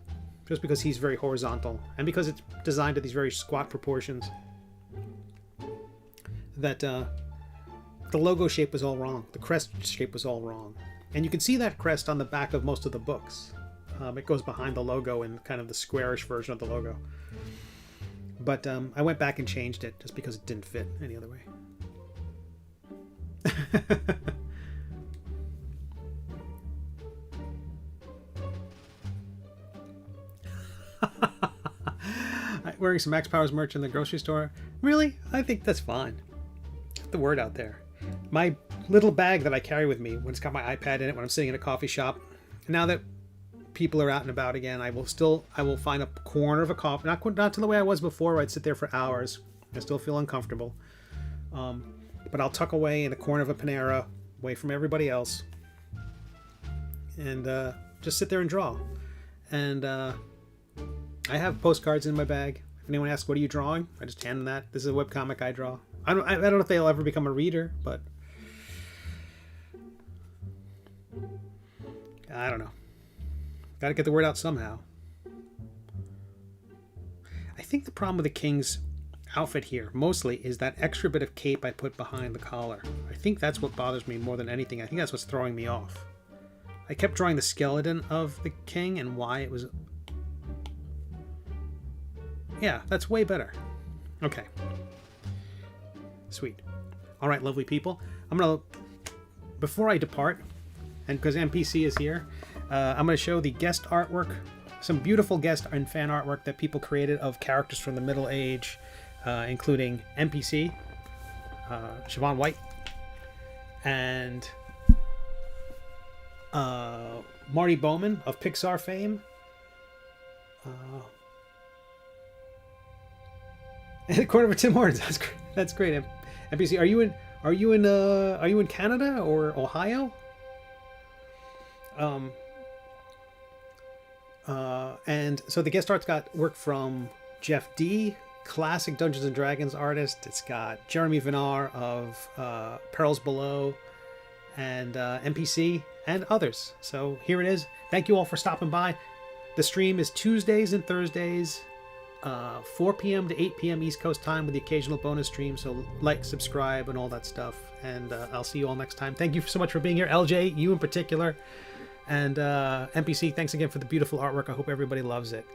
Just because he's very horizontal, and because it's designed at these very squat proportions, that the logo shape was all wrong. The crest shape was all wrong. And you can see that crest on the back of most of the books. It goes behind the logo in kind of the squarish version of the logo. But I went back and changed it just because it didn't fit any other way. Wearing some Max Powers merch in the grocery store. Really? I think that's fine. Get the word out there. My little bag that I carry with me when it's got my iPad in it when I'm sitting in a coffee shop. Now that people are out and about again, I will find a corner of a coffee, not to the way I was before where I'd sit there for hours. I still feel uncomfortable. But I'll tuck away in a corner of a Panera, away from everybody else, and just sit there and draw. And I have postcards in my bag. If anyone asks, what are you drawing? I just hand them that. This is a webcomic I draw. I don't know if they'll ever become a reader, but I don't know. Got to get the word out somehow. I think the problem with the King's outfit here mostly is that extra bit of cape I put behind the collar. I think that's what bothers me more than anything. I think that's what's throwing me off. I kept drawing the skeleton of the King and why it was... Yeah, that's way better. Okay. Sweet. All right, lovely people. Before I depart, and because MPC is here, I'm going to show the guest artwork, some beautiful guest and fan artwork that people created of characters from the Middle Age, including MPC, Siobhan White, and Marty Bowman of Pixar fame, and a corner of Tim Hortons. That's great. MPC, are you in Canada or Ohio? And so the guest art's got work from Jeff D, classic Dungeons and Dragons artist. It's got Jeremy Vinar of Perils Below, and MPC and others. So here it is. Thank you all for stopping by. The stream is Tuesdays and Thursdays, 4 p.m. to 8 p.m. East Coast time, with the occasional bonus stream. So like, subscribe, and all that stuff. And I'll see you all next time. Thank you so much for being here. LJ, you in particular. And MPC, thanks again for the beautiful artwork. I hope everybody loves it.